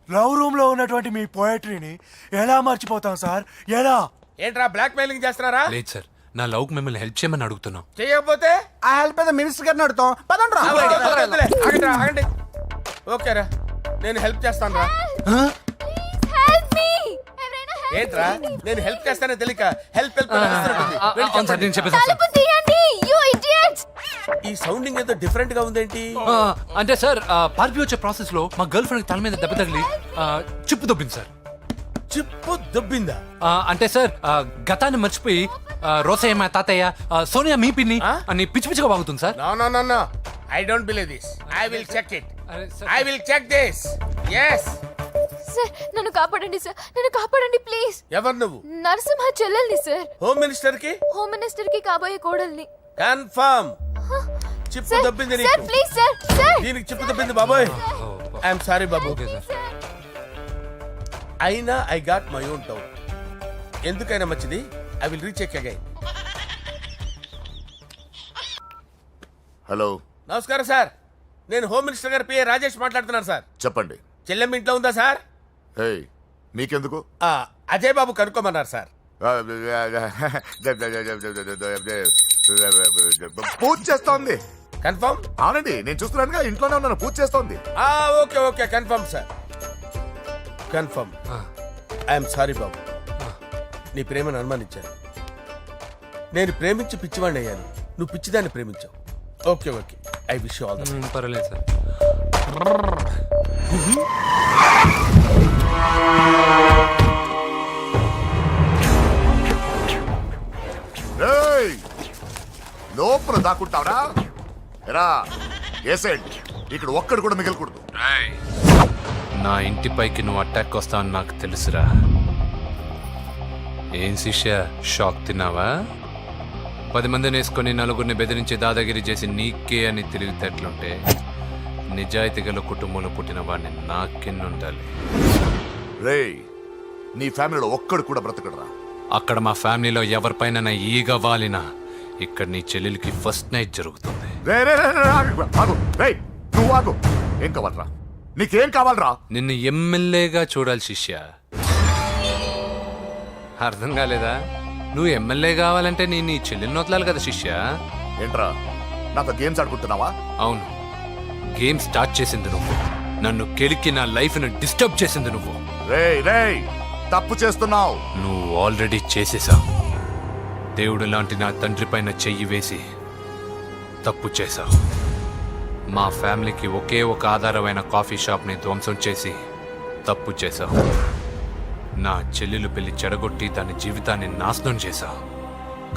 లవ్ రూమ్ లో ఉన్నటువంటి మీ పోయట్రీని ఎలా మర్చిపోతాం సార్? ఎలా? ఏంట్రా బ్లాక్ మెయిలింగ్ చేస్తున్నారా? లేదు సార్, నా లవ్ కు మిమ్మల్ని హెల్ప్ చేయమని అడుగుతున్నాం. చేయకపోతే ఆ హెల్ప్ అయితే మినిస్టర్ గారిని అడుగుతాం. పదండి రా. వద్దులే, ఆగండి రా, ఆగండి. ఓకేరా నేను హెల్ప్ చేస్తాను రా. ఏంట్రా నేను హెల్ప్ చేస్తానే తెలియక హెల్ప్ హెల్ప్ అవును సార్, నేను చెప్పేసాను సార్. ఈ సౌండింగ్ ఏదో డిఫరెంట్ గా ఉందేంటి? అంటే సార్ పార్టీ వచ్చే ప్రాసెస్ లో మా గర్ల్ ఫ్రెండ్ తల మీద దెబ్బ తగిలి చిప్పు దొబ్బింది సార్. చిప్పు దొబ్బిందా? అంటే సార్ గతాన్ని మర్చిపోయి రోసయ్య మా తాతయ్య, సోనియా మీ పిన్ని అని పిచ్చి పిచ్చిగా వాగుతుంది sir. No I don't believe this. I will check it. I will check this. yes sir నన్ను కాపాడండి సార్, నన్ను కాపాడండి ప్లీజ్. ఎవరు నువ్వు? నరసింహ చెల్లెల్ని సార్. హోమ్ మినిస్టర్ కి? హోమ్ మినిస్టర్ కి కాబోయే కోడల్ని. కన్ఫర్మ్. చిప్పు దొబ్బింది సార్ నీకు. Please sir. సార్ దీనికి చిప్పు దొబ్బింది బాబోయ్. ఐఎమ్ సారీ బాబు. Okay sir. అయినా I got my own doubt. ఎందుకైనా మంచిది I will recheck again. Hello, నమస్కారం సార్, నేను హోమ్ మినిస్టర్ గారి పిఏ రాజేష్ మాట్లాడుతున్నాను సార్. చెప్పండి. చెల్లెమ్మ ఇంట్లో ఉందా సార్? హే, మీకెందుకు? అజయ్ బాబు కనుక్కోమన్నారు సార్. పూజ చేస్తోంది. కన్ఫర్మ్? అవునండి, నేను చూస్తున్నానుగా, ఇంట్లోనే ఉన్నాను, పూజ చేస్తోంది. Okay okay confirm sir, confirm. I'm sorry బాబు, నీ ప్రేమను అనుమానించాను. నేను ప్రేమించి పిచ్చివాడిని అయ్యాను, నువ్వు పిచ్చిదాన్ని ప్రేమించావు. Okay okay, I wish you all the best. పర్వాలేదు సార్. లోపల దాక్కుంటావరా? ఎరా ఏసెంట్, ఇక్కడ ఒక్కడు కూడా మిగలకూడదు. నా ఇంటిపైకి నువ్వు అటాక్ వస్తావని నాకు తెలుసురా. ఏం శిష్య, షాక్ తిన్నావా? 10 మందిని వేసుకొని నలుగురిని బెదిరించి దాదాగిరి చేసి నీకే అని తెలివితేటలుంటే నిజాయితీ గల కుటుంబంలో పుట్టిన వాడిని నాకెన్నుండాలి. రేయ్, నీ ఫ్యామిలీలో ఒక్కడు కూడా బ్రతకడరా. అక్కడ మా ఫ్యామిలీలో ఎవరిపైన ఈగ వాలినా ఇక్కడ నీ చెల్లెలికి ఫస్ట్ నైట్ జరుగుతుంది. రే రే రే రే, ఆగు. రేయ్, నువ్వు ఆగు. ఏం కావాలరా? నీకేం కావాలరా? నిన్ను ఎమ్మెల్యేగా చూడాలి శిష్య. అర్థం కాలేదా? నువ్వు ఎమ్మెల్యే కావాలంటే నేను నీ చెల్లెల్ని వదలాలి కదా శిష్య. ఏంట్రా, నాతో గేమ్స్ ఆడుకుంటున్నావా? అవును, గేమ్ స్టార్ట్ చేసింది నువ్వు. నన్ను కెలికి నా లైఫ్ ను డిస్టర్బ్ చేసింది నువ్వు. రేయ్ రేయ్, తప్పు చేస్తున్నావు. నువ్వు ఆల్రెడీ చేసేసావు. దేవుడు లాంటి నా తండ్రి పైన చెయ్యి వేసి తప్పు చేశావు. మా ఫ్యామిలీకి ఒకే ఒక ఆధారమైన కాఫీ షాప్ని ధ్వంసం చేసి తప్పు చేశావు. నా చెల్లెలు పెళ్లి చెడగొట్టి దాని జీవితాన్ని నాశనం చేశావు.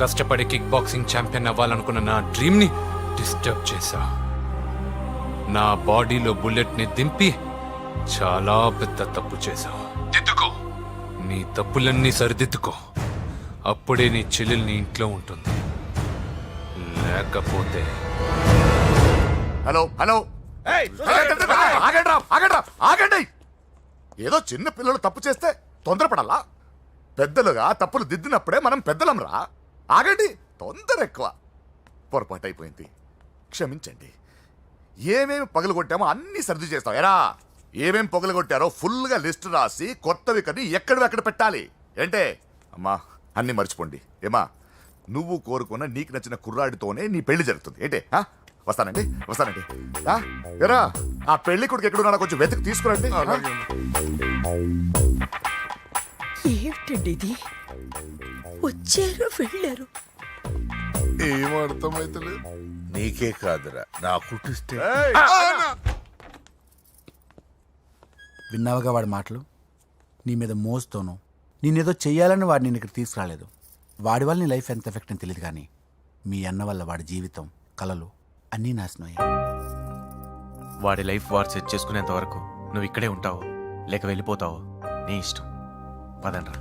కష్టపడి కిక్ బాక్సింగ్ ఛాంపియన్ అవ్వాలనుకున్న నా డ్రీమ్ని డిస్టర్బ్ చేశావు. నా బాడీలో బుల్లెట్ని దింపి చాలా పెద్ద తప్పు చేశావు. దిద్దుకో, నీ తప్పులన్నీ సరిదిద్దుకో. అప్పుడే నీ చెల్లెలు నీ ఇంట్లో ఉంటుంది. లేకపోతే హలో హలో, ఆగండి. ఏదో చిన్న పిల్లలు తప్పు చేస్తే తొందరపడాలా? పెద్దలుగా తప్పులు దిద్దినప్పుడే మనం పెద్దలంరా. ఆగండి, తొందర ఎక్కువ. పొరపాటు అయిపోయింది, క్షమించండి. ఏమేమి పగలగొట్టామో అన్ని సర్ది చేస్తాం. ఎరా, ఏమేమి పగలగొట్టారో ఫుల్గా లిస్ట్ రాసి కొత్తవి కని ఎక్కడ పెట్టాలి. ఏంటే అమ్మా, అన్ని మర్చిపోండి. ఏమా, నువ్వు కోరుకున్న నీకు నచ్చిన కుర్రాడితోనే నీ పెళ్లి జరుగుతుంది. ఏంటే వస్తానండి. ఎరా, ఆ పెళ్లి కొడుకు ఎక్కడున్నా కొంచెం వెతికి తీసుకురండి. ఏమిటండి ఇది? వచ్చారు వెళ్ళారు. ఏం అర్థమైతలేదు. నీకే కాదురా, నా కుట్టిస్తే విన్నావుగా వాడి మాటలు. నీ మీద మోస్తోను నేనేదో చెయ్యాలని వాడు నేను ఇక్కడ తీసుకురాలేదు. వాడి వల్ల నీ లైఫ్ ఎంత ఎఫెక్ట్ అని తెలియదు, కానీ మీ అన్న వల్ల వాడి జీవితం, కలలు అన్నీ నాశనం అయ్యాయి. వాడి లైఫ్ వాడు సెట్ చేసుకునేంత వరకు నువ్వు ఇక్కడే ఉంటావు, లేక వెళ్ళిపోతావు, నీ ఇష్టం. పదండ్రా.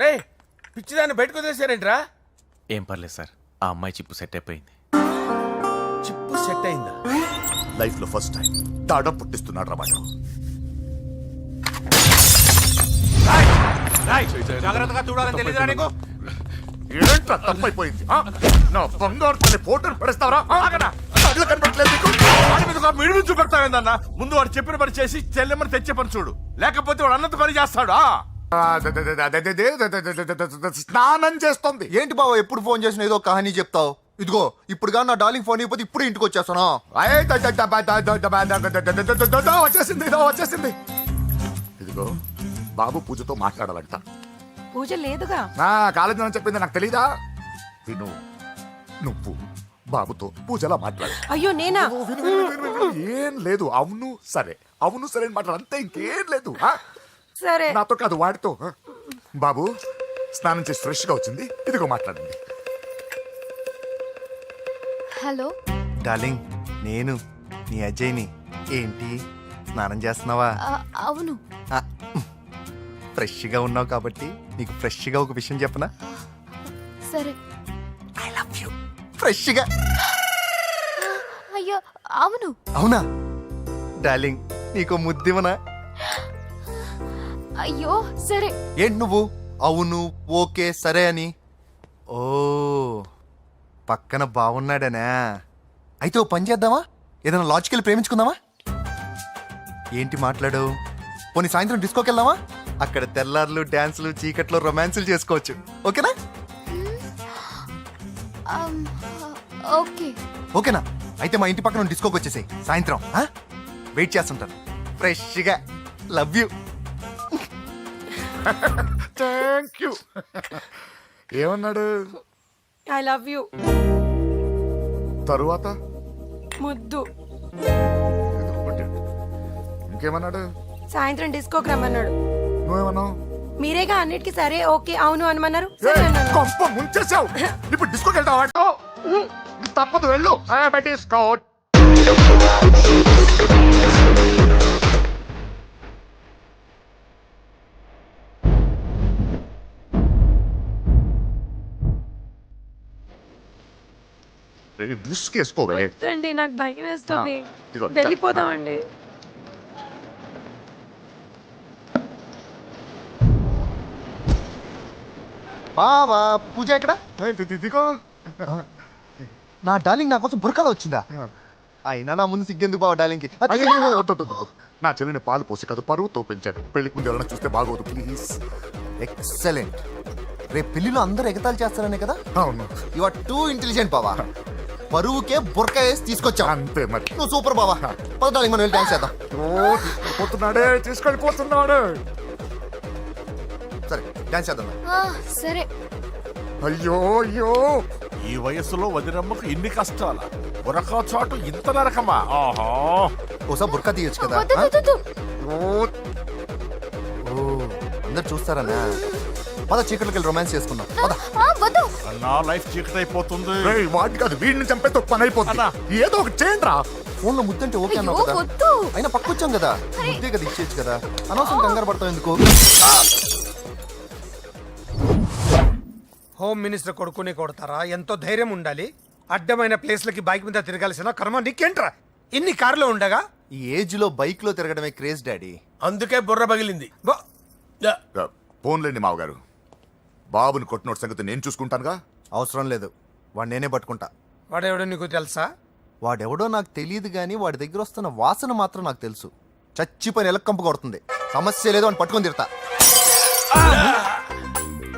రే, పిచ్చిదాన్ని బయటకు వదిలేశారేంట్రా? ఏం పర్లేదు సార్, ఆ అమ్మాయి చిప్పు సెట్ అయిపోయింది. చిప్పు సెట్ అయిందా? లైఫ్ లో ఫస్ట్ టైం తాడం పుట్టిస్తున్నాడు రా వాడు. జాగ్రత్తగా చూడాలని తెలియదురా నీకు? ఏంట్రా తప్పైపోయింది? నా బంగారు తల్లి ఫోటోలు పడేస్తావరా? కళ్ళు కనపడట్లేదు నీకు? వాడి మీద ఒక మిడిమి చూపెడతావేందన్నా? ముందు వాడు చెప్పిన పని చేసి చెల్లెమ్మని తెచ్చే పని చూడు, లేకపోతే వాడు అన్నంత పని చేస్తాడు. స్నానం చేస్తుంది. ఏంటి బావ ఎప్పుడు ఫోన్ చేసినా ఏదో కహానీ చెప్తావు? ఇదిగో ఇప్పుడు నా డార్లింగ్ ఫోన్ అయిపోతే ఇప్పుడు ఇంటికి వచ్చేస్తాను. వచ్చేసింది. ఇదిగో బాబు పూజతో మాట్లాడాలంట. పూజ లేదుగా. కాలేజీ అని చెప్పింది నాకు తెలీదా? విను, నువ్వు బాబుతో పూజలా మాట్లాడు. అయ్యో నేనా? ఏం లేదు. అవును సరే అని మాట్లాడు, అంతే, ఇంకేం లేదు. సరే. నాతో కాదు, వాడితో. బాబు స్నానం చేసి ఫ్రెష్ గా వచ్చింది, ఇదిగో మాట్లాడండి. హలో డార్లింగ్, నేను నీ అజయ్ని. ఏంటి స్నానం చేస్తున్నావా? అవును. ఫ్రెష్గా ఉన్నావు కాబట్టి నీకు ఫ్రెష్గా ఒక విషయం చెప్పనా? సరే. I love you. ఫ్రెష్గా. అయ్యో అవును. అవునా డార్లింగ్, నీకు ముద్దివనా? అయ్యో సరే. ఏంటి నువ్వు అవును ఓకే సరే అని? ఓ, పక్కన బాగున్నాడనా? అయితే ఓ పని చేద్దామా? ఏదైనా లాజికల్ ప్రేమించుకుందామా? ఏంటి మాట్లాడు? పోనీ సాయంత్రం డిస్కోకి వెళ్దామా? అక్కడ తెల్లార్లు డాన్సులు, చీకట్లో రొమాన్సులు చేసుకోవచ్చు. ఓకేనా? ఓకే. ఓకేనా? అయితే మా ఇంటి పక్కన డిస్కోకి వచ్చేసాయి సాయంత్రం. వెయిట్ చేస్తుంటాను ఫ్రెష్గా. Love you. Thank you. ఏమన్నాడు? I love you. తరువాత ముద్దు. ఇంకేమన్నాడు? సాయంత్రం డిస్కోకి రమ్మన్నాడు. నువ్వేమన్నావు? మీరేగా అన్నిటికీ సరే ఓకే అవును అనమన్నారు. సరే అన్నాను. కొంప ముంచేసావు. ఇప్పుడు డిస్కోకి వెళ్తావా? తప్పదు వెళ్ళు పెట్టేసుకో. తీసుకోవే. నాకు భయం వేస్తుంది ఇదిగో. వెళ్ళిపోదామండి. బావా పూజ ఎక్కడ? ఇదిగో. నా డార్లింగ్ నా కోసం బురకాలో వచ్చిందా? అయినా నా ముందు సిగ్గెందుకు బావ డార్లింగ్కి? అయ్యో, వద్దు, వద్దు, వద్దు. నా చెల్లిని పాలు పోసి కాదు పరువు తోపించాను. పెళ్లికి ముందు ఎవరైనా చూస్తే బాగోదు ప్లీజ్. ఎక్సలెంట్. రేపు పెళ్లిలో అందరూ ఎగతాళి చేస్తారనే కదా? అవును, యు ఆర్ టూ ఇంటెలిజెంట్ బావా. పరువుకే బురక వేసి తీసుకొచ్చావు. అంతే మరి. నువ్వు సూపర్ బావా. పద డార్లింగ్ మనం వెళ్ళి డాన్స్ చేద్దాం. పోతున్నాడే, తీసుకెళ్ళిపోతున్నాడు. సరే డాన్స్ చేద్దాం. సరే. అయ్యో అయ్యో, ఈ వయసులో వదినమ్మకు ఇన్ని కష్టాలా? ఉరక చాటు ఇంత నరకమా? ఆహా, ఓసారి బురక తీయొచ్చు కదా? వద్దు, వద్దు, వద్దు. ఓ అందరు చూస్తారనా? పద చీకట్లోకి వెళ్ళి రొమాన్స్ చేసుకుందాం. పద. వద్దు. నా లైఫ్ చీకటైపోతుంది. రేయ్, వాడి కాదు వీడిని చంపేతో పని అయిపోతుంది. ఏదో ఒకటి చేయండి రా. ఫోన్ లో ముద్దంటే ఓకే అయ్యో, అన్నావు కదా? వద్దు. అయినా పక్కొచ్చాం కదా, ముద్దే కదా ఇచ్చేయచ్చు కదా. అనవసరం కంగారు పడతావు ఎందుకు? హోమ్ మినిస్టర్ కొడుకుని కొడతారా? ఎంతో ధైర్యం ఉండాలి. అడ్డమైన ప్లేస్లకి బైక్ మీద తిరగాల్సిన కర్మ నీకేంట్రా? ఇన్ని కార్లో ఉండగా ఈ ఏజ్ లో బైక్ లో తిరగడమే క్రేజ్ డాడీ. అందుకే బుర్ర పగిలింది. ఫోన్లేండి మావగారు, బాబుని కొట్టినోటి సంగతి నేను చూసుకుంటానుగా. అవసరం లేదు, వాడు నేనే పట్టుకుంటా. వాడెవడో నీకు తెలుసా? వాడెవడో నాకు తెలియదు కానీ వాడి దగ్గర వస్తున్న వాసన మాత్రం నాకు తెలుసు. చచ్చిపోయిన ఎలక్కంపు కొడుతుంది. సమస్య లేదు అని పట్టుకొని తిడతా.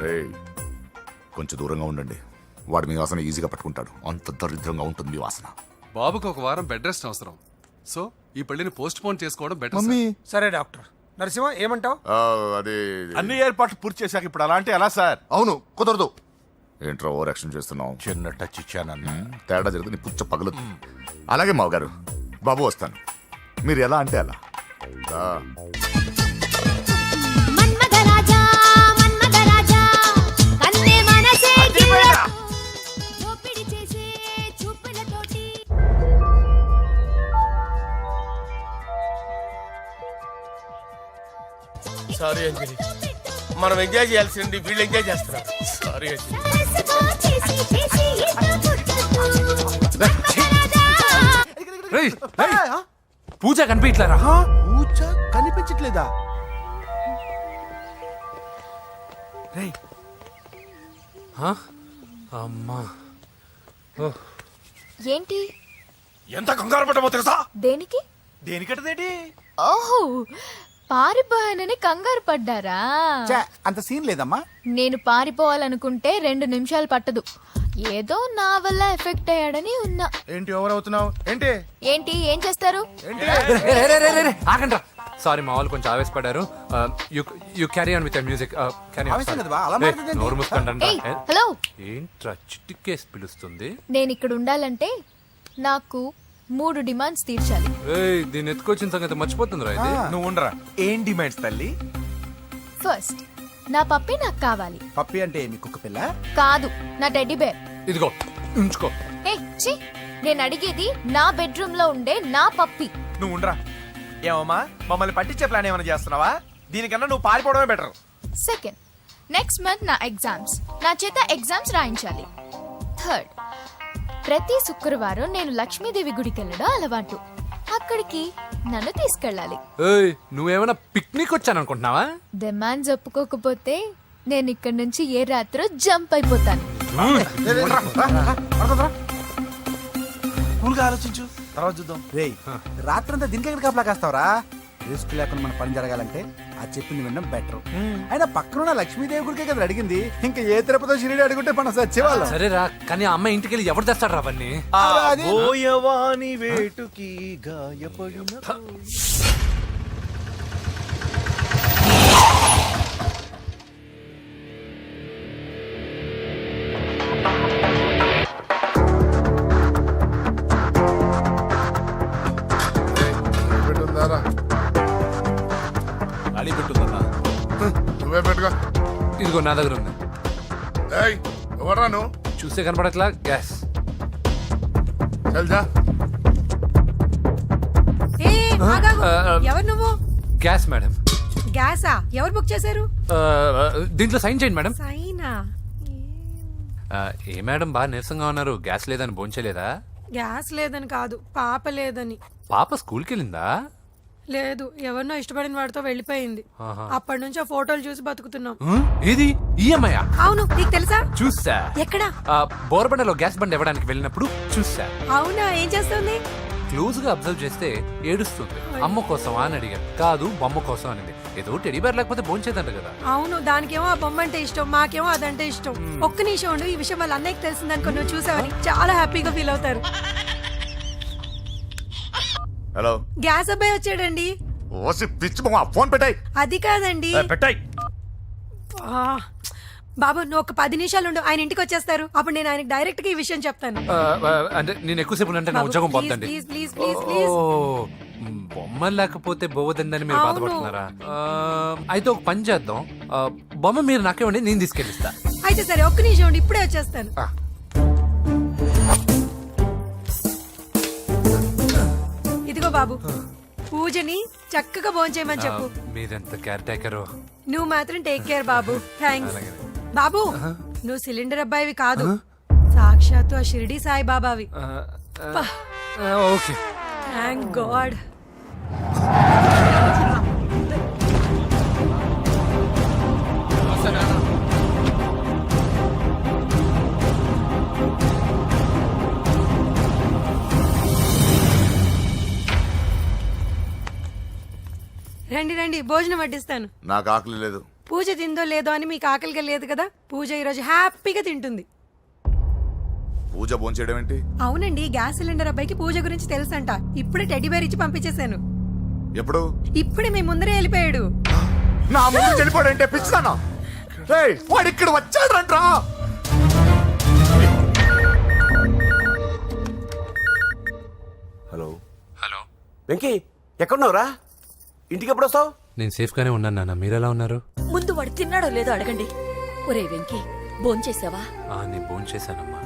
రేయ్, కొంచెం దూరంగా ఉండండి. వాడు మీ వాసన ఈజీగా పట్టుకుంటాడు. అంత దరిద్రంగా ఉంటుంది మీ వాసన. బాబుకి ఒక వారం బెడ్ రెస్ట్ అవసరం. సో ఈ పెళ్లిని పోస్ట్ పోన్ చేసుకోవడం బెటర్. మమ్మీ సరే డాక్టర్. నరసింహ ఏమంటావు? అదే అన్ని ఏర్పాట్లు పూర్తి చేశాక ఇప్పుడు అలాంటి ఎలా సార్? అవును కుదరదు. ఏంట్రా ఓవర్ యాక్షన్ చేస్తున్నావు? చిన్న టచ్ ఇచ్చానన్నా. తేడా జరిగితే నీ పుచ్చ పగలు. అలాగే మావగారు, బాబు వస్తాను. మీరు ఎలా అంటే అలా. సారీ అంజలి, మనం ఎంజాయ్ చేయాల్సింది వీళ్ళు ఎంజాయ్ చేస్తున్నారు. సారీ అంజలి. పూజ కనిపించలేరా? పూజ కనిపించట్లేదా? అమ్మా ఏంటి? ఎంత కంగారు పడ్డమో తెలుసా? దేనికి? దేనికట్టదేంటి? ఓహో, పారిపోయానని కంగారు పడ్డారా? ఛే, అంత సీన్ లేదమ్మా. నేను పారిపోవాలనుకుంటే 2 నిమిషాలు పట్టదు. ఏదో నా వల్ల ఎఫెక్ట్ అయ్యాడని ఉన్నా. ఏంటి ఓవర్ అవుతున్నావు? ఏంటి ఏంటి ఏం చేస్తారు? ఆగండ్రా. సారీ, మా వాళ్ళు కొంచెం ఆవేశపడ్డారు. You carry on with music. ఆవేశం కదా బా, అలా మాట్లాడేదేంటి? నోరు మూసుకోండి. ఏయ్, హలో. ఏంట్రా చిట్టికేసి పిలుస్తుంది? నేను ఇక్కడ ఉండాలంటే నాకు 3 డిమాండ్స్ తీర్చాలి. ఏయ్, దీన్ని ఎత్తుకొచ్చిన సంగతి మర్చిపోతుందిరా ఇది. నువ్వు ఉండరా. ఏం డిమాండ్స్ తల్లి? ఫస్ట్, నా పప్పి నాకు కావాలి. పప్పి అంటే మీ కుక్క పిల్ల? కాదు, నా టెడ్డీ బేర్. ఇదిగో ఉంచుకో. ఏ ఛీ, నేను అడిగేది నా బెడ్రూమ్ లో ఉండే నా పప్పి. నువ్వు ఉండరా. ఏమమ్మా, మమ్మల్ని పట్టించే ప్లాన్ ఏమైనా చేస్తున్నావా? దీనికన్నా నువ్వు పారిపోవడమే బెటర్. సెకండ్, నెక్స్ట్ మంత్ నా ఎగ్జామ్స్, నా చేత ఎగ్జామ్స్ రాయించాలి. థర్డ్, ప్రతి శుక్రవారం నేను లక్ష్మీదేవి గుడికి వెళ్ళడం అలవాటు. అక్కడికి నన్ను తీసుకెళ్ళాలి. ఏయ్, నువ్వేమైనా పిక్నిక్ వచ్చాననుకుంటున్నావా? డిమాండ్స్ ఒప్పుకోకపోతే నేను ఇక్కడ నుంచి ఏ రాత్రో జంప్ అయిపోతాను. కూల్గా ఆలోచించు, తర్వాత చూద్దాం. రేయ్, రాత్రంతా దీనికి ఎక్కడ కాపలా కాస్తావరా? రిస్క్ లేకుండా మన పని జరగాలంటే ఆ చెప్పింది వినడం బెటర్. అయినా పక్కన లక్ష్మీదేవి గుడికే కదా అడిగింది. ఇంకా ఏ తిరుపతి షిరిడి అడుగుంటే మనం సచ్చేవాళ్ళం. సరేరా, కానీ ఆ అమ్మాయి ఇంటికి వెళ్ళి ఎవరు తెస్తాడు రా అవన్నీ? ఓయవాని వేటుకి గాయపడిన అడి పెట్టుందన్నా. నువ్వే పెట్టుకో. ఇదిగో నా దగ్గర ఉంది. ఎవరా నువ్వు? చూస్తే కనపడట్లా? గ్యాస్. చల్ జా. ఎవరు నువ్వు? Gas madam. గ్యాసా? ఎవరు బుక్ చేశారు? దీంట్లో సైన్ చేయండి మేడం. సైనా? ఏ మేడం బాగా నీరసంగా ఉన్నారు, గ్యాస్ లేదని భోంచలేదా? గ్యాస్ లేదని కాదు, పాప లేదని. పాప స్కూల్కి వెళ్ళిందా? లేదు, ఎవరినో ఇష్టపడిన వాడితో వెళ్ళిపోయింది. ఆహా. అప్పటి నుంచి ఆ ఫోటోలు చూసి బతుకుతున్నాం. ఏది ఈఎంఐ? అవును, నీకు తెలుసా? చూసా. ఎక్కడ? బోర్బండలో గ్యాస్ బండ్ ఇవ్వడానికి వెళ్ళినప్పుడు చూసా. అవునా, ఏం చేస్తుంది? క్లోజ్ గా అబ్జర్వ్ చేస్తే ఏడుస్తుంది. అమ్మ కోసం అని అడిగాను. కాదు బొమ్మ కోసం అనేది. ఏదో టెడీ బేర్ లేకపోతే భోంచేదంట కదా. అవును, దానికేమో ఆ బొమ్మ అంటే ఇష్టం, మాకేమో అదంటే ఇష్టం. ఒక్క నిమిషం ఉండు, ఈ విషయం వాళ్ళ అన్నయ్యకి తెలిసిందనుకో, నువ్వు చూసావని చాలా హ్యాపీగా ఫీల్ అవుతారు. హలో, గ్యాస్ అబ్బాయి వచ్చాడండి. ఓసి పిచ్చి బొమ్మ, ఫోన్ పెట్టాయి. అది కాదండి. పెట్టాయి. ఆ, బాబు నువ్వు ఒక 10 నిమిషాలు ఉండు, ఆయన ఇంటికి వచ్చేస్తారు. అప్పుడు నేను ఆయనకి డైరెక్ట్ గా ఈ విషయం చెప్తాను. అంటే నేను ఎక్కువసేపు అంటే నా బాబు, ఉద్యోగం ప్లీజ్, పోతండి. Please, please, please, please. బొమ్మ లేకపోతే బోవదండి మీరు అవును. బాధపడుతున్నారా? అయితే ఒక పని చేద్దాం. బొమ్మ మీరు నాకేమండి, నేను తీసుకెళ్ళిస్తా. అయితే సరే, ఒక్క నిమిషం ఉండి, ఇప్పుడే వచ్చేస్తాను. ఇదిగో బాబు, పూజని చక్కగా భోంచేయమని చెప్పు. మీరెంత కేర్ టేకరు. నువ్వు మాత్రం టేక్ కేర్ బాబు. థ్యాంక్స్. బాబు, నువ్వు సిలిండర్ అబ్బాయివి కాదు, సాక్షాత్తు ఆ షిరిడి సాయి బాబావి. Okay, thank god. రండి రండి, భోజనం వడ్డిస్తాను. నాకు ఆకలి లేదు. పూజ తిందో లేదో అని మీకు ఆకలిగా లేదు కదా. పూజ ఈరోజు హ్యాపీగా తింటుంది. పూజ భోంచేయడం ఏంటి? అవునండి, గ్యాస్ సిలిండర్ అబ్బాయికి పూజ గురించి తెలుసంట. ఇప్పుడే టెడ్డీ బేర్ ఇచ్చి పంపించేశాను. ఎప్పుడు? ఇప్పుడే మీ ముందరే వెళ్ళిపోయాడు. నా ముందు చెడిపోడంటే పిచ్చిదానా? రేయ్, వాడు ఇక్కడ వచ్చాడంట్రా. హలో హలో వెంకీ, ఎక్కడున్నావురా? ఇంటికి ఎప్పుడు వస్తావు? నేను సేఫ్ గానే ఉన్నాను నాన్న, మీరెలా ఉన్నారు? ముందు వాడు తిన్నాడో లేదో అడగండి. ఒరే వెంకీ, భోంచేసావా? నేను భోంచేశానమ్మా.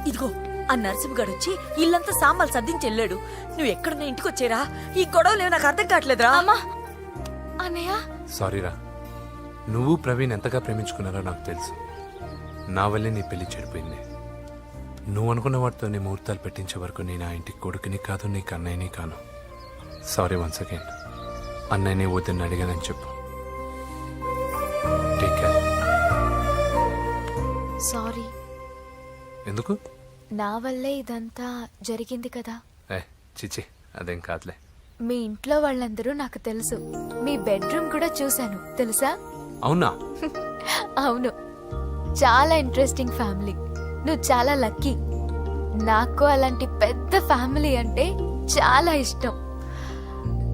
ఇదిగో ఆ నరసింహగాడు వచ్చి ఇల్లంతా సామాన్లు సర్దించి వెళ్ళాడు. నువ్వు ఎక్కడున్నా ఇంటికి వచ్చేరా? ఈ గొడవలేవు నాకు అర్థం కావట్లేదురా. అమ్మా, అన్నయ్య. సారీరా, నువ్వు ప్రవీణ్ ఎంతగా ప్రేమించుకున్నారో నాకు తెలుసు. నా వల్లే నీ పెళ్లి చెడిపోయింది. నువ్వు అనుకున్న వాటితో నీ ముహూర్తాలు పెట్టించే వరకు నేను ఆ ఇంటికి కొడుకుని కాదు, నీకు అన్నయ్యని కాను. Sorry once again. అన్నయ్యని వద్దని అడిగానని చెప్పు. Take care. సారీ. ఎందుకు? నా వల్లే ఇదంతా జరిగింది కదా. చిచి, అదేం కాదులే. మీ ఇంట్లో వాళ్ళందరూ నాకు తెలుసు. మీ బెడ్రూమ్ కూడా చూశాను, తెలుసా? అవునా? అవును, చాలా ఇంట్రెస్టింగ్ ఫ్యామిలీ. నువ్వు చాలా లక్కీ. నాకు అలాంటి పెద్ద ఫ్యామిలీ అంటే చాలా ఇష్టం.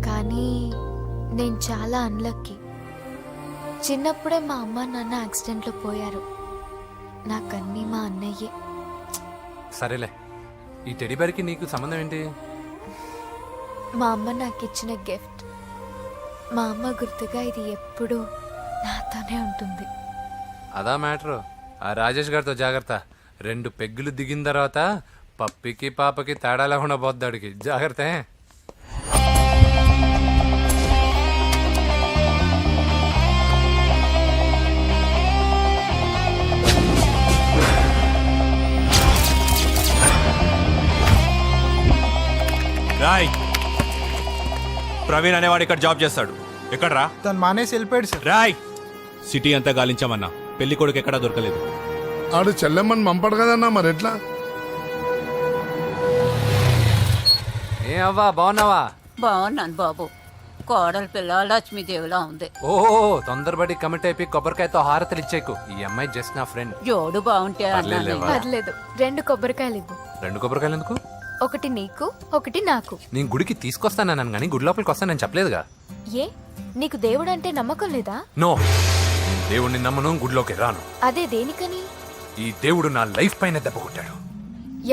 కానీ నేను చాలా అన్లక్కీ. చిన్నప్పుడే మా అమ్మ నాన్న యాక్సిడెంట్లో పోయారు. నాకన్నీ మా అన్నయ్యే. సరేలే, ఈ టెడీ బేర్కి నీకు సంబంధం ఏంటి? మా అమ్మ నాకు ఇచ్చిన గిఫ్ట్. మా అమ్మ గుర్తుగా ఇది ఎప్పుడూ నాతోనే ఉంటుంది. అదా మ్యాటరు. ఆ రాజేష్ గారితో జాగ్రత్త. 2 పెగ్గులు దిగిన తర్వాత పప్పికి పాపకి తేడా లేకుండా పోద్దాడికి. జాగ్రత్త. రాయ్, ప్రవీణ్ అనేవాడు ఇక్కడ జాబ్ చేస్తాడు. ఎక్కడ్రా? తను మానేసి వెళ్ళిపోయాడు సార్. రాయ్, సిటీ అంతా గాలించామన్నా, పెళ్లి కొడుకు ఎక్కడా దొరకలేదు. ఆడు చెల్లెమ్మని పంపడు కదన్నా, మరి ఎట్లా? ఏ అవ్వా, బాగున్నావా? బాగున్నాను బాబు. కోడలి పిల్ల లక్ష్మీదేవిలా ఉంది. ఓ, తొందరపడి కమిట్ అయిపోయి కొబ్బరికాయతో హారతలు ఇచ్చేకు. ఈ అమ్మాయి జస్ట్ నా ఫ్రెండ్. జోడు బాగుంటే పర్లేదులేవా. పర్లేదు, 2 కొబ్బరికాయలు ఇవ్వు. 2 కొబ్బరికాయలు ఎందుకు? ఒకటి నీకు, ఒకటి నాకు. నేను గుడికి తీసుకొస్తానన్నాను కానీ గుడి లోపలికి వస్తానని చెప్పలేదుగా. ఏ, నీకు దేవుడు అంటే నమ్మకం లేదా? నో, దేవుడిని నమ్మను, గుడిలోకి రాను. అదే దేనికని? ఈ దేవుడు నా లైఫ్ పైన దెబ్బ కొట్టాడు.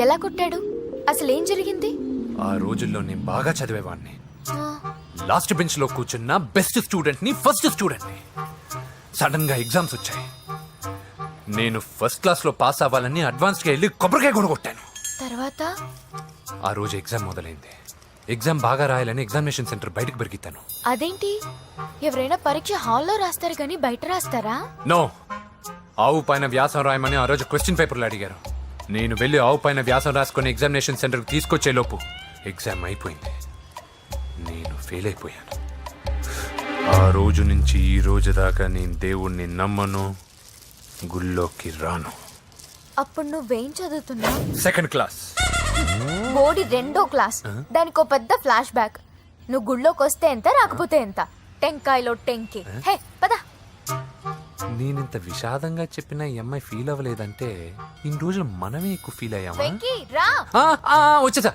ఎలా కొట్టాడు? అసలేం జరిగింది? ఆ రోజుల్లో నేను బాగా చదివేవాడిని. ఆ, లాస్ట్ బెంచ్ లో కూర్చున్న బెస్ట్ స్టూడెంట్ ని, ఫస్ట్ స్టూడెంట్ ని. సడన్ గా ఎగ్జామ్స్ వచ్చాయి. నేను ఫస్ట్ క్లాస్ లో పాస్ అవ్వాలని అడ్వాన్స్ గా వెళ్ళి కొబ్బరికాయ కూడా కొట్టాను. తర్వాత ఆ రోజు ఎగ్జామ్ మొదలైంది. ఎగ్జామ్ బాగా రాయాలని ఎగ్జామినేషన్ సెంటర్ బయటకు పెరిగితాను. అదేంటి, ఎవరైనా పరీక్ష హాల్లో రాస్తారు కానీ బయట రాస్తారా? నో, ఆవు పైన వ్యాసం రాయమని ఆ రోజు క్వశ్చన్ పేపర్లు అడిగారు. నేను వెళ్ళి ఆవు పైన వ్యాసం రాసుకొని ఎగ్జామినేషన్ సెంటర్కి తీసుకొచ్చే లోపు ఎగ్జామ్ అయిపోయింది. నేను ఫెయిల్ అయిపోయాను. ఆ రోజు నుంచి ఈ రోజు దాకా నేను దేవుణ్ణి నమ్మను, గుళ్ళోకి రాను. అప్పుడు నువ్వేం చదువుతున్నావు? Second class. బోడి 2వ క్లాస్. దానికో పెద్ద ఫ్లాష్ బ్యాక్. నువ్వు గుళ్ళోకి వస్తే ఎంత, రాకపోతే ఎంత. టెంకాయలో టెంకి. హే పద. నేనింత విషాదంగా చెప్పిన ఈ అమ్మాయి ఫీల్ అవ్వలేదంటే ఇన్ని రోజులు మనమే ఎక్కువ ఫీల్ అయ్యామా? వెంకీ రా. వచ్చేసా.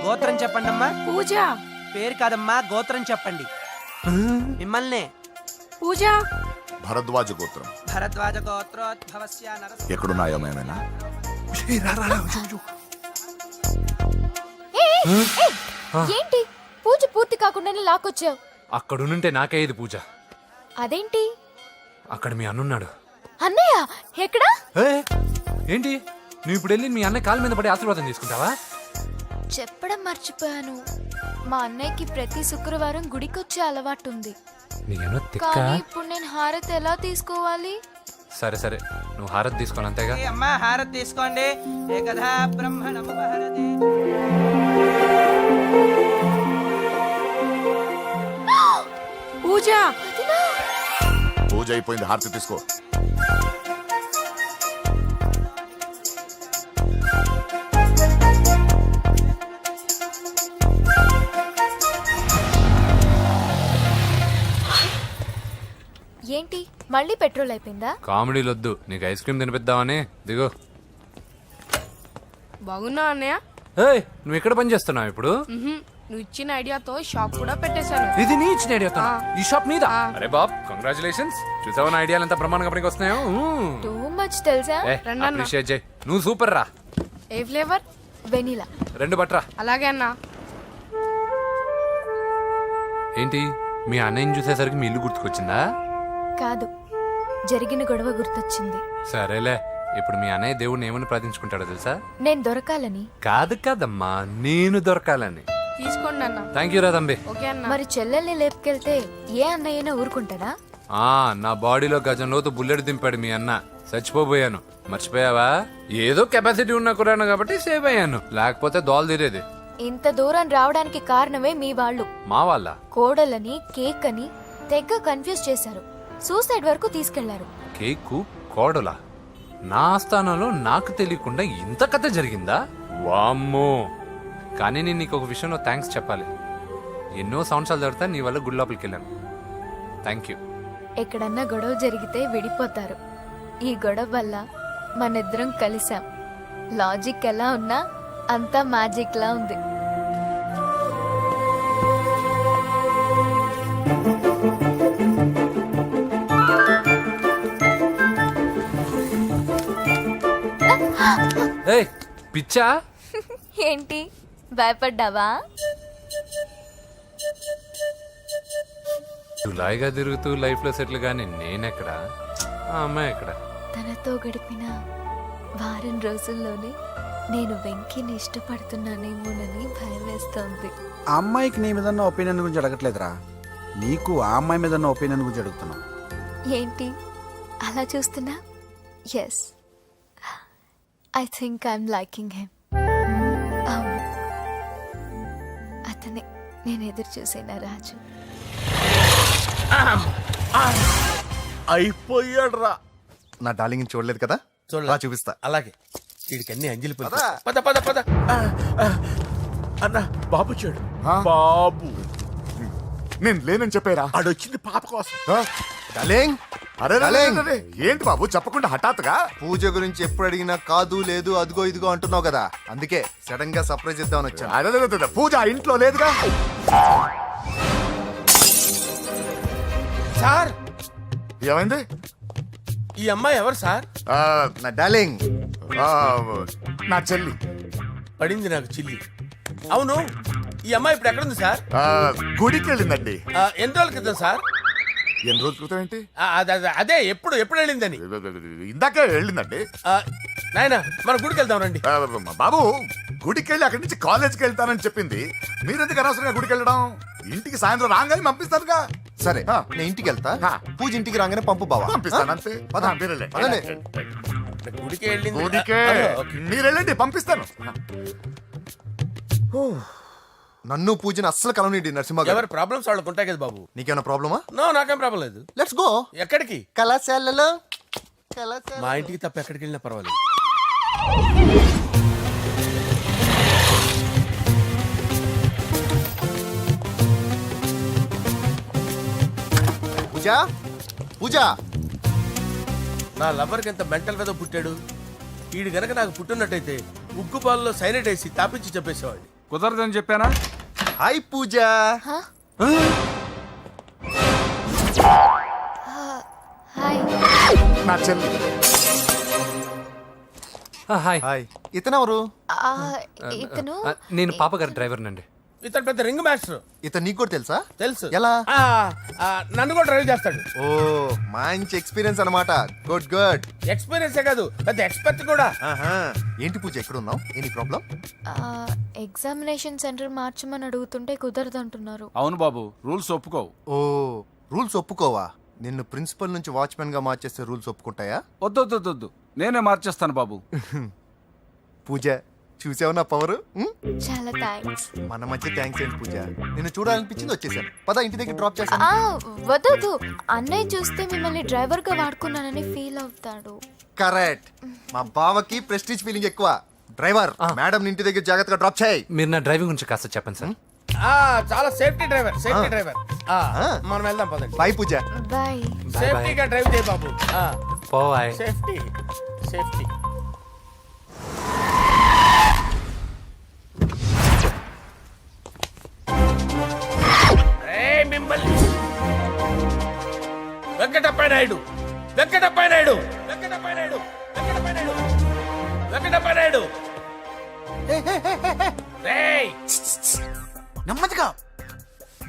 గోత్రం చెప్పండి అమ్మా. పూజ. పేరు కాదమ్మా, గోత్రం చెప్పండి. మిమ్మల్నే. పూజ. భరద్వాజ గోత్రం. భరద్వాజ గోత్రోద్భవస్య నరసింహ. ఎక్కడున్నాయో మేమైనా? ఏంటి పూజ పూర్తి కాకుండానే లాక్కొచ్చావు? అక్కడుంటే నాకే ఇది పూజ. అదేంటి? అక్కడ మీ అన్నున్నాడు. అన్నయ్య ఎక్కడా? ఏంటి నువ్వు ఇప్పుడు వెళ్ళి మీ అన్నయ్య కాళ్ళ మీద పడి ఆశీర్వాదం తీసుకుంటావా? చెప్పడం మర్చిపోయాను. మా అన్నయ్యకి ప్రతి శుక్రవారం గుడికొచ్చే అలవాటు ఉంది. నీకేమో తిక్క. కానీ ఇప్పుడు నేను హారతి ఎలా తీసుకోవాలి? సరే సరే, నువ్వు హారతి తీసుకోను అంతేగా. అమ్మా హారతి తీసుకోండి. ఏకదా బ్రహ్మణము హారతి. పూజ. పూజ అయిపోయింది, హారతి తీసుకో. ఏంటి మళ్ళీ పెట్రోల్ అయిపోయిందా? కామెడీలు వద్దు, నీకు ఐస్ క్రీమ్ తినిపిద్దామని. దిగు. బాగున్నా అన్నయ్య? ఏయ్, నువ్వు ఎక్కడ పని చేస్తున్నావు ఇప్పుడు? నువ్వు ఇచ్చిన ఐడియాతో షాప్ కూడా పెట్టేశాను. ఇది నీ ఇచ్చిన ఐడియా? ఈ షాప్ నీదా? అరే బాబ్, కంగ్రాచులేషన్స్. చూసావా నా ఐడియాలు ఎంత బ్రహ్మాండంగా పనికి వస్తున్నాయో? టూ మచ్ తెలుసా? అప్రిషియేట్ చేయి. నువ్వు సూపర్ రా. ఏ ఫ్లేవర్? వెనిలా. 2 బట్రా. అలాగే అన్నా. ఏంటి మీ అన్నయ్యని చూసేసరికి మీ ఇల్లు గుర్తుకొచ్చిందా? కాదు, జరిగిన గొడవ గుర్తొచ్చింది. సరేలే, ఇప్పుడు మీ అన్నయ్య దేవుడిని ఏమని ప్రార్థించుకుంటాడో తెలుసా? నేను దొరకాలని. కాదు కాదమ్మా, నేను దొరకాలని. తీసుకోండి అన్న. థ్యాంక్ యూ రా తంబి. ఓకే అన్న. మరి చెల్లెల్ని లేపుకెళ్తే ఏ అన్నయ్యనా ఊరుకుంటాడా? నా బాడీలో గజం లోతు బుల్లెట్ దింపాడు మీ అన్న. చచ్చిపోబోయాను. మర్చిపోయావా? ఏదో కెపాసిటీ ఉన్న కురాను కాబట్టి సేవ్ అయ్యాను, లేకపోతే దోలు తీరేది. ఇంత దూరం రావడానికి కారణమే మీ వాళ్ళు. మా వాళ్ళ? కోడలని కేక్ అని తెగ కన్ఫ్యూజ్ చేశారు. సూసైడ్ వరకు తీసుకెళ్లారు. కేకు కోడలా? నా ఆస్థానంలో నాకు తెలియకుండా ఇంత కథ జరిగిందా? వామ్మో. కానీ నేను నీకు ఒక విషయంలో థ్యాంక్స్ చెప్పాలి. ఎన్నో సంవత్సరాల తర్వాత నీ వల్ల గుడి లోపలికి వెళ్ళాను. Thank you. ఎక్కడన్నా గొడవ జరిగితే విడిపోతారు. ఈ గొడవ వల్ల మనిద్దరం కలిసాం. లాజిక్ ఎలా ఉన్నా అంతా మ్యాజిక్ లా ఉంది. ఏయ్ పిచ్చా? ఏంటి భయపడ్డావా? జులాయిగా తిరుగుతూ లైఫ్ లో సెటిల్ గాని నేనెక్కడ, ఆ అమ్మాయి ఎక్కడ? తనతో గడిపిన వారం రోజుల్లోనే నేను వెంకీని ఇష్టపడుతున్నానేమోనని భయం వేస్తోంది. ఆ అమ్మాయికి నీ మీద ఒపీనియన్ గురించి అడగట్లేదురా, నీకు ఆ అమ్మాయి మీద ఒపీనియన్ గురించి అడుగుతున్నావు. ఏంటి అలా చూస్తున్నా? Yes, I think I'm liking him. అవును, అతనే నేను ఎదురు చూసిన రాజు. అయిపోయాడు రా. నా డార్లింగ్ చూడలేదు కదా, చూడలా? చూపిస్తా. అలాగే. వీడికి అన్ని అంజలి పద పద పద. అన్న బాబు చూడు. బాబు నేను లేనని చెప్పారా? ఆడొచ్చింది పాప కోసం. డార్లింగ్, అరే అరే, ఏంటి బాబు చెప్పకుండా హఠాత్తుగా? పూజ గురించి ఎప్పుడు అడిగినా కాదు లేదు అదిగో ఇదిగో అంటున్నావు కదా, అందుకే సడన్ గా సర్ప్రైజ్ ఇద్దామని వచ్చాను. అదే పూజ ఆ ఇంట్లో లేదుగా. సార్ ఏమైంది? ఈ అమ్మాయి ఎవరు సార్? నా డార్లింగ్, నా చెల్లి. పడింది నాకు చిల్లి. అవును, ఈ అమ్మాయి ఇప్పుడు ఎక్కడుంది సార్? గుడికి వెళ్ళిందండి. ఎన్ని రోజుల క్రితం సార్? ఎన్ని రోజుల క్రితం ఏంటి? అదే ఎప్పుడు వెళ్ళిందని. ఇందాకే వెళ్ళిందండి. నాయనా మన గుడికి వెళ్దాం రండి. బాబు గుడికి వెళ్ళి అక్కడి నుంచి కాలేజ్కి వెళ్తానని చెప్పింది. మీరెందుకు అనవసరంగా గుడికి వెళ్ళడం? ఇంటికి సాయంత్రం రాగానే పంపిస్తానుగా. సరే నేను ఇంటికి వెళ్తా, పూజ ఇంటికి రాగానే పంపు బావా. పంపిస్తాను అంతే. పదండి. గుడికి వెళ్ళింది. గుడికే మీరు వెళ్ళండి, పంపిస్తాను. నన్ను పూజని అస్సలు కలవనిండి నరసింహ గారు. ఎవరి ప్రాబ్లమ్స్ వాళ్ళకు ఉంటాయి కదా బాబు. నీకేమైనా ప్రాబ్లమా? నో, నాకేం ప్రాబ్లం లేదు. Let's go. ఎక్కడికి? కళాశాలలో. మా ఇంటికి తప్ప ఎక్కడికి వెళ్ళినా పర్వాలేదు. పూజ పూజ. నా లవర్కి ఎంత మెంటల్ వేదో పుట్టాడు. వీడు గనక నాకు పుట్టినట్టయితే ఉగ్గు పాలలో సైనట్ వేసి తాపించి చెప్పేసేవాడిని. కుదరదని చెప్పానా? హాయ్ పూజ. హాయ్. నా చెల్లి. హాయ్. హాయ్. ఇతనెవరు? ఇతను నేను పాప గారి డ్రైవర్ నండి. ఇతను పెద్ద రింగ్ మాస్టర్. ఇతను నీకు కూడా తెలుసా? తెలుసు. ఎలా? నన్ను కూడా డ్రైవ్ చేస్తాడు. ఓ మంచి ఎక్స్పీరియన్స్ అన్నమాట. Good good. ఎక్స్పీరియన్సే కాదు, పెద్ద ఎక్స్పర్ట్ కూడా. ఏంటి పూజ ఎక్కడ ఉన్నావు? Any problem? ఎగ్జామినేషన్ సెంటర్ మార్చమని అడుగుతుంటే కుదరదంటున్నారు. అవును బాబు, రూల్స్ ఒప్పుకోవు. ఓ రూల్స్ ఒప్పుకోవా? నిన్ను ప్రిన్సిపల్ నుంచి వాచ్మెన్ గా మార్చేస్తే రూల్స్ ఒప్పుకుంటాయా? వద్దు, నేనే మార్చేస్తాను బాబు. పూజ చూసావు నా పవర్? చాలా థ్యాంక్స్. మన మధ్య థ్యాంక్స్ ఏంటి పూజ, నిన్ను చూడాలనిపించింది వచ్చేసాను. పద ఇంటి దగ్గర డ్రాప్ చేస్తాను. వద్దు, అన్నయ్య చూస్తే మిమ్మల్ని డ్రైవర్ గా వాడుకున్నానని ఫీల్ అవుతాడు. కరెక్ట్. మా బావకి ప్రెస్టీజ్ ఫీలింగ్ ఎక్కువ. డ్రైవర్ మేడం ఇంటి దగ్గర జాగ్రత్తగా డ్రాప్ చేయి. మీరు నా డ్రైవింగ్ గురించి కాస్త చెప్పండి సార్. చాలా సేఫ్టీ డ్రైవర్. మనం వెళ్దాం పదండి. బాయ్ పూజ. బాయ్. సేఫ్టీగా డ్రైవ్ చేయి బాబు. పోవాయ్. సేఫ్టీ. వెంకటప్ప నాయుడు. నెమ్మదిగా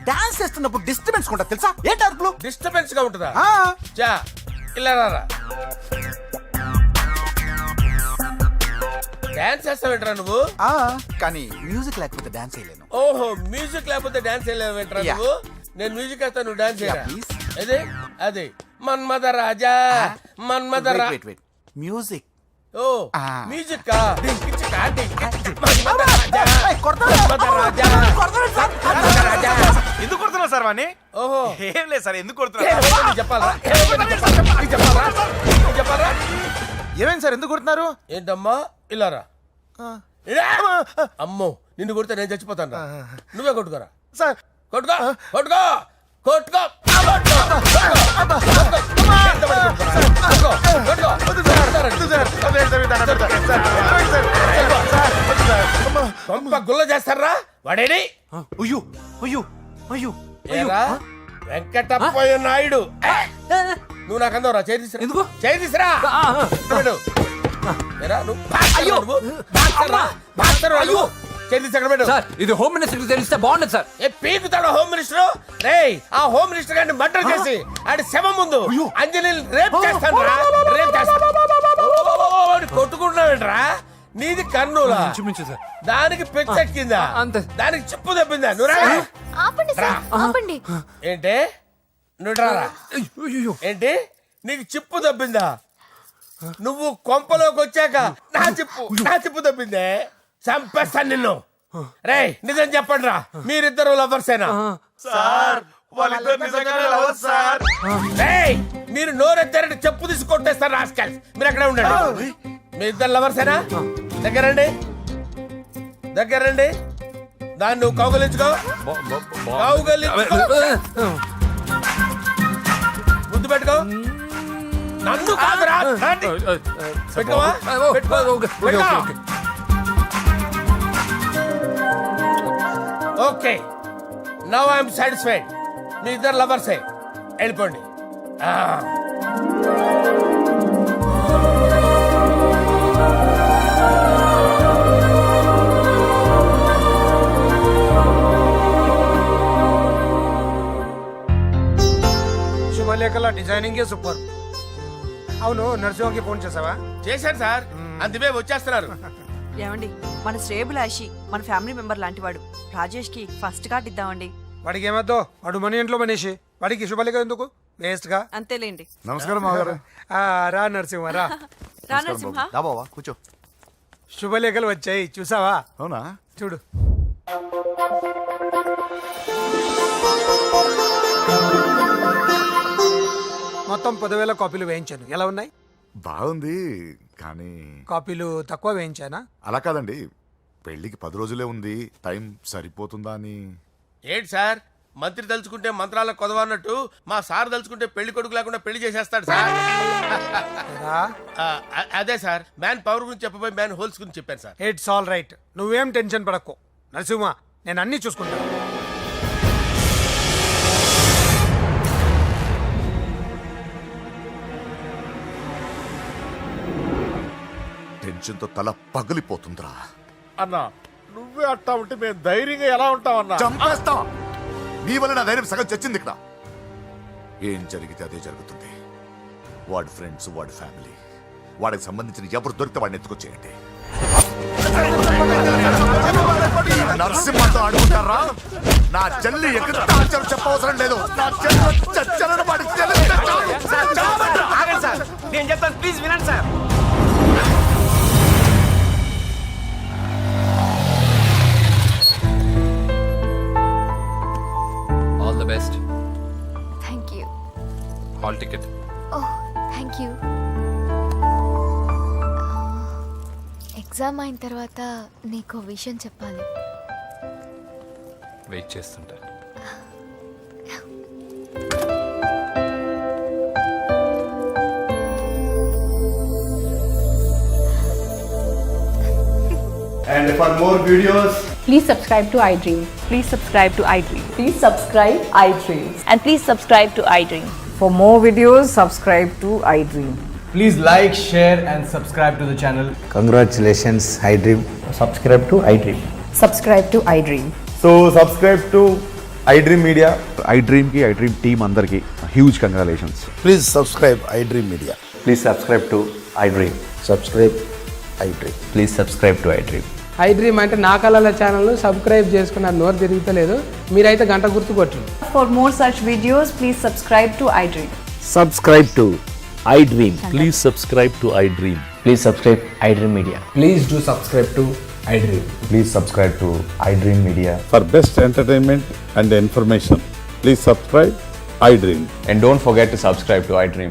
డాన్స్ చేస్తున్నప్పుడు డిస్టర్బెన్స్ కొంటా తెలుసా? ఏంటి అరుపులు? డిస్టర్బెన్స్ గా ఉంటుందా? చా ఇలా రారా. డాన్స్ చేస్తావేంట్రా నువ్వు? కానీ మ్యూజిక్ లేకపోతే డాన్స్ చేయలేను. ఓహో, మ్యూజిక్ లేకపోతే డాన్స్ చేయలేవేంట్రా నువ్వు? నేను మ్యూజిక్ వేస్తా, నువ్వు డాన్స్ చేయరా? అదే మన్మథ రాజా. మ్యూజిక్. ఓ మ్యూజిక్ కా? ఎందుకు కొడుతున్నావు సార్ వాణ్ణి? ఓహో, ఏం లేదు సార్, ఎందుకు కొడుతున్నారు? చెప్పాలా? ఏమైంది సార్, ఎందుకు కొడుతున్నారు? ఏంటమ్మా ఇలారా. అమ్మో, నిన్ను కొడితే నేను చచ్చిపోతాను. నువ్వే కొట్టుకోరా సార్. కొట్టుకో. గుల్ల చేస్తారా వాడేడి? వెంకటప్పయ్య నాయుడు. నువ్వు నాకు అందవరా? చేయి తీసురా. ఇది హోమ్ మినిస్టర్ తెలిస్తే బాగుండదు సార్. పీకుతాడు home minister. రేయ్, ఆ హోమ్ మినిస్టర్ గారిని మర్డర్ చేసి ఆడి శవం ముందు అంజలి రేప్ చేస్తాను. కొట్టుకుంటున్నావేంట్రా? నీది కన్నులా? దానికి పెచ్చెక్కిందా? దానికి చిప్పు తప్పిందా? ఆపండి. ఏంటి? నువ్వు రారా. ఏంటి? నీకు చిప్పు తప్పిందా? నువ్వు కొంపలోకి వచ్చాక నా చిప్పు తప్పిందే. చంపేస్తాను నిన్ను. రేయ్, నిజం చెప్పండి రా, మీరిద్దరు లవర్సేనా? సార్ వాళ్ళిద్దరు నిజంగానే లవర్స్ సార్. రేయ్, మీరు నోరెత్తారంటే చెప్పు తీసి కొట్టేస్తారు రాస్కల్స్. మీరు అక్కడే ఉండండి. మీ ఇద్దరు లవర్సేనా? దగ్గరండి. దాన్ని నువ్వు కౌగలించుకో. ముద్దు పెట్టుకో. నన్ను కాదురా. పెట్టుకోవా? Okay, now I'm satisfied. మీ ఇద్దరు లవర్సే, వెళ్ళిపోండి. శుభలేఖల డిజైనింగే సూపర్. అవును, నరసింహకి ఫోన్ చేసావా? చేశాను సార్, అందుకే వచ్చేస్తున్నారు. ఏమండి, మన శ్రేయబులాషి మన ఫ్యామిలీ మెంబర్ లాంటి వాడు. రాజేష్ కి ఫస్ట్ కార్డ్ ఇద్దామండి. వాడికి ఏమద్దో, వాడు మన ఇంట్లో మనిషి, వాడికి శుభలేఖ ఎందుకు వేస్ట్ గా? అంతేలేండి. నమస్కారం మామగారు. రా నరసింహ రా. రా నరసింహ. దా బావా కూర్చో. శుభలేఖలు వచ్చాయి, చూసావా? అవునా? చూడు. మొత్తం 10,000 కాపీలు వేయించాను. ఎలా ఉన్నాయి? బాగుంది, కానీ కాపీలు తక్కువ వేయించానా? అలా కాదండి, పెళ్లికి 10 రోజులే ఉంది, టైం సరిపోతుందా అని. ఏంటి సార్, మంత్రి తలుచుకుంటే మంత్రాలకు కొదవన్నట్టు మా సార్ తలుచుకుంటే పెళ్లి కొడుకు లేకుండా పెళ్లి చేసేస్తాడు సార్. రా. అదే సార్, మ్యాన్ పవర్ గురించి చెప్పబోయి మ్యాన్ హోల్స్ గురించి చెప్పాను సార్. ఇట్స్ ఆల్ రైట్, నువ్వేం టెన్షన్ పడకు నరసింహ, నేను అన్ని చూసుకుంటాను. టెన్షన్తో తల పగిలిపోతుందిరా. అన్నా నువ్వే అట్టా ఉంటే మేము ధైర్యంగా ఎలా ఉంటామన్నా? చంపేస్తా. నీ వల్ల నా ధైర్యం సగం చచ్చింది ఇక్కడ. ఏం జరిగితే అదే జరుగుతుంది. వాడి ఫ్రెండ్స్, వాడి ఫ్యామిలీ, వాడికి సంబంధించిన ఎవరు దొరికితే వాడిని ఎత్తుకొచ్చేయండి. నరసింహతో అడుగుతారా? నా చెల్లి ఎక్కడ చెప్పవసరం లేదు. నా చెల్లి చచ్చలను వాడికి తెలిస్తే చాలు. నేను చెప్తాను, ప్లీజ్ వినండి sir. All the best. Thank you. Hall ticket. Oh, thank you. Exam అయిన తర్వాత నీకు విషయం చెప్పాలి. వెయిట్ చేస్తుంటా. And for more videos, Please subscribe to iDream. Please subscribe to iDream. Please subscribe iDream. And please subscribe to iDream. For more videos, subscribe to iDream. Please like, share and subscribe to the channel. congratulations, iDream. Subscribe to iDream. Subscribe to iDream. So subscribe to iDream Media. iDream ki iDream team andarki huge congratulations. Please subscribe iDream Media. Please subscribe to iDream. Subscribe iDream. Please subscribe to iDream. iDream అంటే నా కళల channel subscribe చేసుకున్న నోరు తిరుగుతలేదు. మీరైతే గంట గుర్తు కొట్టండి. For more such videos, please subscribe to iDream. Subscribe to iDream. Please subscribe to iDream. Please subscribe iDream Media. Please do subscribe to iDream. Please subscribe to iDream Media. For best entertainment and information, please subscribe iDream. And don't forget to subscribe to iDream.